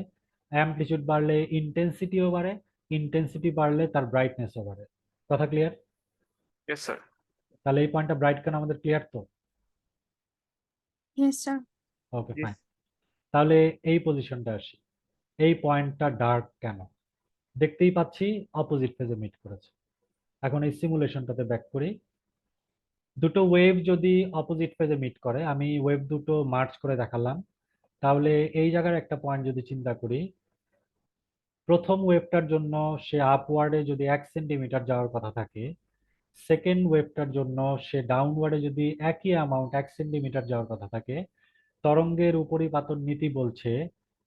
অ্যামপ্লিটিউড বাড়লে ইন্টেন্সিটিও বাড়ে, ইন্টেন্সিটি বাড়লে তার ব্রাইটনেসও বাড়ে। কথা ক্লিয়ার? Yes sir. তাহলে এই পয়েন্টটা ব্রাইট কেন আমাদের ক্লিয়ার তো? Yes, sir. ওকে, Yes. ফাইন। তাহলে এই পজিশনটা আসি, এই পয়েন্টটা ডার্ক কেন? দেখতেই পাচ্ছি অপোজিট ফেজে মিট করেছে। এখন এই সিমুলেশনটাতে ব্যাক করি, দুটো ওয়েভ যদি অপোজিট ফেজে মিট করে, আমি ওয়েভ দুটো মার্চ করে দেখালাম, তাহলে এই জায়গার একটা পয়েন্ট যদি চিন্তা করি, প্রথম ওয়েভটার জন্য সে আপওয়ার্ডে যদি 1 সেন্টিমিটার যাওয়ার কথা থাকে, সেকেন্ড ওয়েভটার জন্য সে ডাউনওয়ার্ডে যদি একই অ্যামাউন্ট 1 সেন্টিমিটার যাওয়ার কথা থাকে, তরঙ্গের উপরিপাতন নীতি বলছে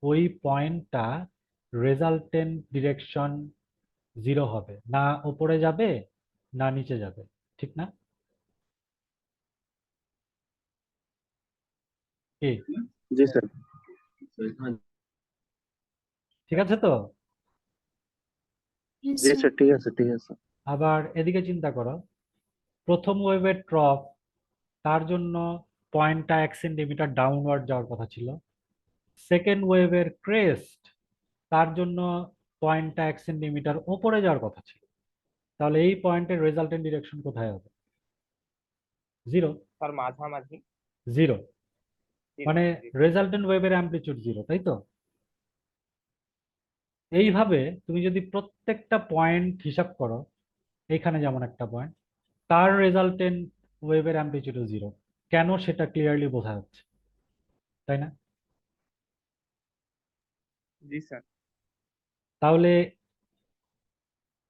ওই পয়েন্টটা রেজাল্টেন্ট ডিরেকশন 0 হবে, না উপরে যাবে না নিচে যাবে, ঠিক না? কি জি স্যার। ঠিক আছে তো? Yes, জি sir. স্যার, ঠিক আছে ঠিক আছে। আবার এদিকে চিন্তা করো, প্রথম ওয়েভের ট্রফ, তার জন্য পয়েন্টটা 1 সেন্টিমিটার ডাউনওয়ার্ড যাওয়ার কথা ছিল, সেকেন্ড ওয়েভের ক্রেস্ট, তার জন্য পয়েন্টটা 1 সেন্টিমিটার ওপরে যাওয়ার কথা ছিল, তাহলে এই পয়েন্টের রেজাল্টেন্ট ডিরেকশন কোথায় হবে? 0। স্যার মাঝামাঝি। 0 মানে রেজাল্টেন্ট ওয়েভের অ্যামপ্লিটিউড 0, তাই তো? এইভাবে তুমি যদি প্রত্যেকটা পয়েন্ট হিসাব করো, এখানে যেমন একটা পয়েন্ট, তার রেজাল্টেন্ট ওয়েভের অ্যামপ্লিটিউড 0, কেন সেটা ক্লিয়ারলি বোঝা যাচ্ছে, তাই না? জি স্যার। তাহলে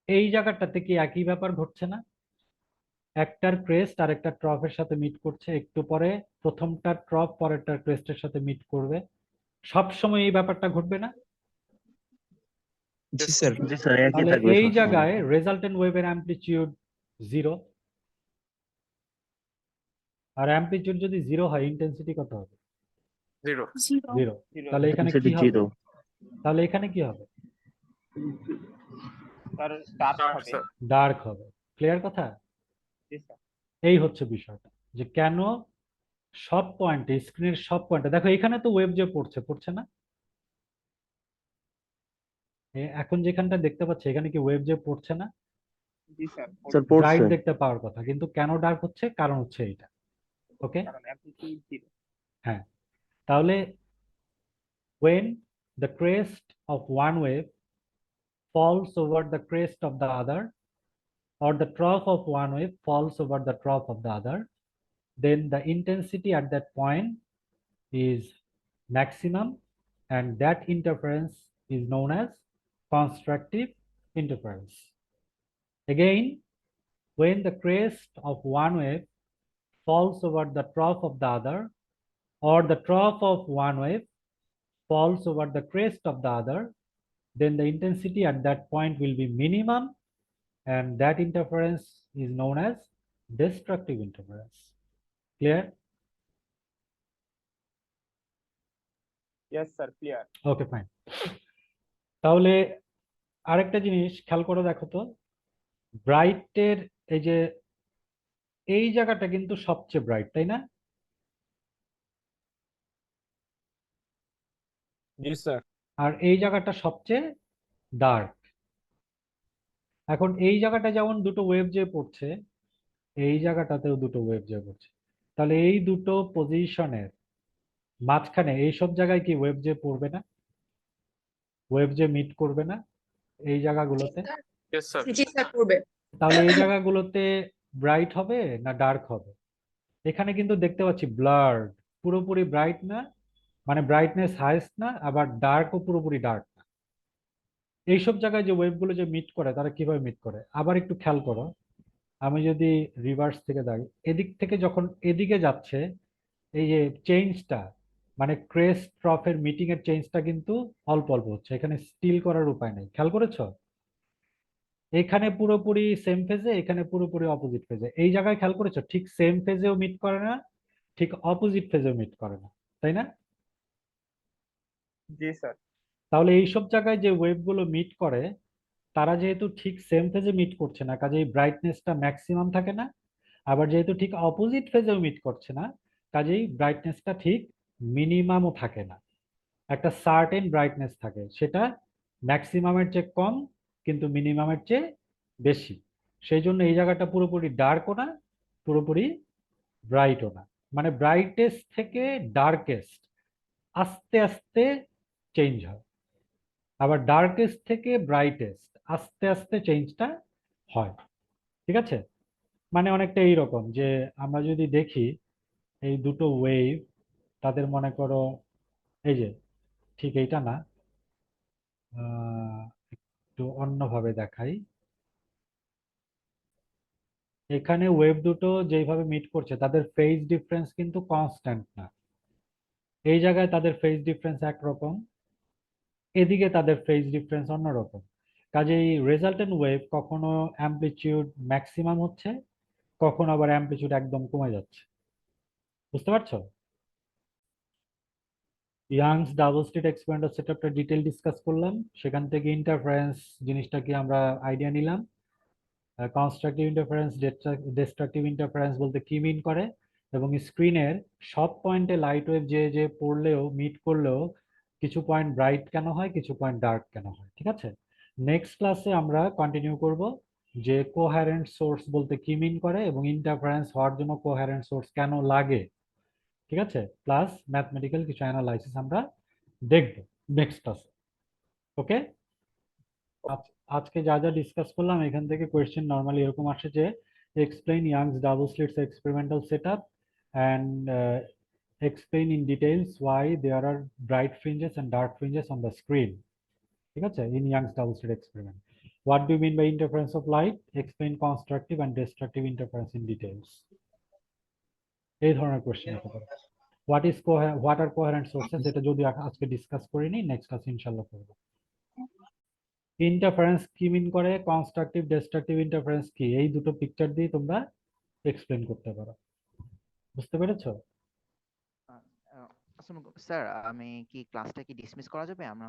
এই জায়গাটাতে কি একই ব্যাপার ঘটছে না? একটার ক্রেস্ট আর একটা ট্রফের সাথে মিট করছে, একটু পরে প্রথমটার ট্রফ পরেরটার ক্রেস্টের সাথে মিট করবে, সব সময় এই ব্যাপারটা ঘটবে না? জি স্যার। জি স্যার, একই তাহলে থাকবে এই সবসময়। জায়গায় রেজাল্টেন্ট ওয়েভের অ্যামপ্লিটিউড 0, আর অ্যামপ্লিটিউড যদি 0 হয় ইন্টেন্সিটি কত হবে? Zero. 0। তাহলে এখানে কি Intensity হবে? 0। তাহলে এখানে কি হবে? স্যার ডার্ক হবে। ডার্ক হবে। ক্লিয়ার কথা? জি স্যার। এই হচ্ছে বিষয়টা, যে কেন সব পয়েন্টে, স্ক্রিনের সব পয়েন্টে, দেখো এখানে তো ওয়েভ যে পড়ছে, পড়ছে না? এখন যেখানটা দেখতে পাচ্ছি এখানে কি ওয়েভ যে পড়ছে না? জি স্যার। স্যার ব্রাইট পড়ছে। দেখতে পাওয়ার কথা, কিন্তু কেন ডার্ক হচ্ছে? কারণ হচ্ছে এইটা। ওকে, কারণ অ্যামপ্লিটিউড 0। হ্যাঁ। তাহলে when the crest of one wave falls over the crest of the other, or the trough of one wave falls over the trough of the other, then the intensity at that point is maximum, and that interference is known as constructive interference. Again, when the crest of one wave falls over the trough of the other, or the trough of one wave falls over the crest of the other, then the intensity at that point will be minimum, and that interference is known as destructive interference. Clear? Yes, sir, clear. Okay, fine. তাহলে আরেকটা জিনিস খেয়াল করে দেখো তো, ব্রাইটের এই যে এই জায়গাটা কিন্তু সবচেয়ে ব্রাইট, তাই না? জি স্যার। আর এই জায়গাটা সবচেয়ে ডার্ক। এখন এই জায়গাটা যেমন দুটো ওয়েভ যে পড়ছে, এই জায়গাটাতেও দুটো ওয়েভ যে পড়ছে, তাহলে এই দুটো পজিশনের মাঝখানে এইসব জায়গায় কি ওয়েভ যে পড়বে না? ওয়েভ যে মিট করবে না এই জায়গাগুলোতে? Yes sir. জি স্যার, করবে। তাহলে এই জায়গাগুলোতে ব্রাইট হবে না ডার্ক হবে? এখানে কিন্তু দেখতে পাচ্ছি ব্লার্ড, পুরোপুরি ব্রাইট না, মানে ব্রাইটনেস হাইস্ট না, আবার ডার্কও পুরোপুরি ডার্ক না। এইসব জায়গায় যে ওয়েভগুলো যে মিট করে তারা কিভাবে মিট করে আবার একটু খেয়াল করো। আমি যদি রিভার্স থেকে যাই, এদিক থেকে যখন এদিকে যাচ্ছে, এই যে চেঞ্জটা মানে ক্রেস্ট ট্রফের মিটিং এর চেঞ্জটা কিন্তু অল্প অল্প হচ্ছে, এখানে স্টিল করার উপায় নেই। খেয়াল করেছো? এখানে পুরোপুরি সেম ফেজে, এখানে পুরোপুরি অপোজিট ফেজে। এই জায়গায় খেয়াল করেছো ঠিক সেম ফেজেও মিট করে না, ঠিক অপোজিট ফেজেও মিট করে না, তাই না? জি স্যার। তাহলে এইসব জায়গায় যে ওয়েভগুলো মিট করে তারা যেহেতু ঠিক সেম ফেজে মিট করছে না, কাজেই ব্রাইটনেসটা ম্যাক্সিমাম থাকে না। আবার যেহেতু ঠিক অপোজিট ফেজেও মিট করছে না, কাজেই ব্রাইটনেসটা ঠিক মিনিমামও থাকে না। একটা সার্টেন ব্রাইটনেস থাকে, সেটা ম্যাক্সিমামের চেয়ে কম কিন্তু মিনিমামের চেয়ে বেশি। সেই জন্য এই জায়গাটা পুরোপুরি ডার্কও না, পুরোপুরি ব্রাইটও না। মানে ব্রাইটেস্ট থেকে ডার্কেস্ট আস্তে আস্তে চেঞ্জ হয়, আবার ডার্কেস্ট থেকে ব্রাইটেস্ট আস্তে আস্তে চেঞ্জটা হয়। ঠিক আছে? মানে অনেকটা এইরকম যে আমরা যদি দেখি এই দুটো ওয়েভ, তাদের মনে করো এই যে ঠিক এইটা না, একটু অন্যভাবে দেখাই। এখানে ওয়েভ দুটো যেইভাবে মিট করছে তাদের ফেজ ডিফারেন্স কিন্তু কনস্ট্যান্ট না। এই জায়গায় তাদের ফেজ ডিফারেন্স একরকম, এদিকে তাদের ফেজ ডিফারেন্স অন্যরকম। কাজেই রেজাল্টেন্ট ওয়েভ কখনো অ্যামপ্লিটিউড ম্যাক্সিমাম হচ্ছে, কখনো আবার অ্যামপ্লিটিউড একদম কমে যাচ্ছে। বুঝতে পারছো? ইয়াংস ডাবল স্লিট এক্সপেরিমেন্টাল সেটআপটা ডিটেইল ডিসকাস করলাম, সেখান থেকে ইন্টারফারেন্স জিনিসটা কি আমরা আইডিয়া নিলাম। কনস্ট্রাকটিভ ইন্টারফারেন্স, ডিস্ট্রাকটিভ ইন্টারফারেন্স বলতে কি মিন করে, এবং স্ক্রিনের সব পয়েন্টে লাইট ওয়েভ যে যে পড়লেও মিট করলেও কিছু পয়েন্ট ব্রাইট কেন হয়, কিছু পয়েন্ট ডার্ক কেন হয়। ঠিক আছে? নেক্সট ক্লাসে আমরা কন্টিনিউ করব যে কোহ্যারেন্ট সোর্স বলতে কি মিন করে এবং ইন্টারফারেন্স হওয়ার জন্য কোহ্যারেন্ট সোর্স কেন লাগে। ঠিক আছে? প্লাস ম্যাথমেটিক্যাল কিছু অ্যানালাইসিস আমরা দেখব নেক্সট ক্লাসে। ওকে? আজকে যা যা ডিসকাস করলাম এখান থেকে কোয়েশ্চেন নরমালি এরকম আসে যে explain Young's double slits experimental setup and explain in details why there are bright fringes and dark fringes on the screen. ঠিক আছে? In Young's double slit experiment. What do you mean by interference of light? Explain constructive and destructive interference in details. এই ধরনের question হতে পারে। What are coherent sources? এটা যদি আজকে discuss করিনি, নেক্সট ক্লাস ইনশাআল্লাহ করব। ইন্টারফারেন্স কি মিন করে, কনস্ট্রাকটিভ ডিস্ট্রাকটিভ ইন্টারফারেন্স কি, এই দুটো পিকচার দিয়ে তোমরা এক্সপ্লেন করতে পারো। বুঝতে পেরেছো? স্যার, আমি কি ক্লাসটা কি ডিসমিস করা যাবে? আমরা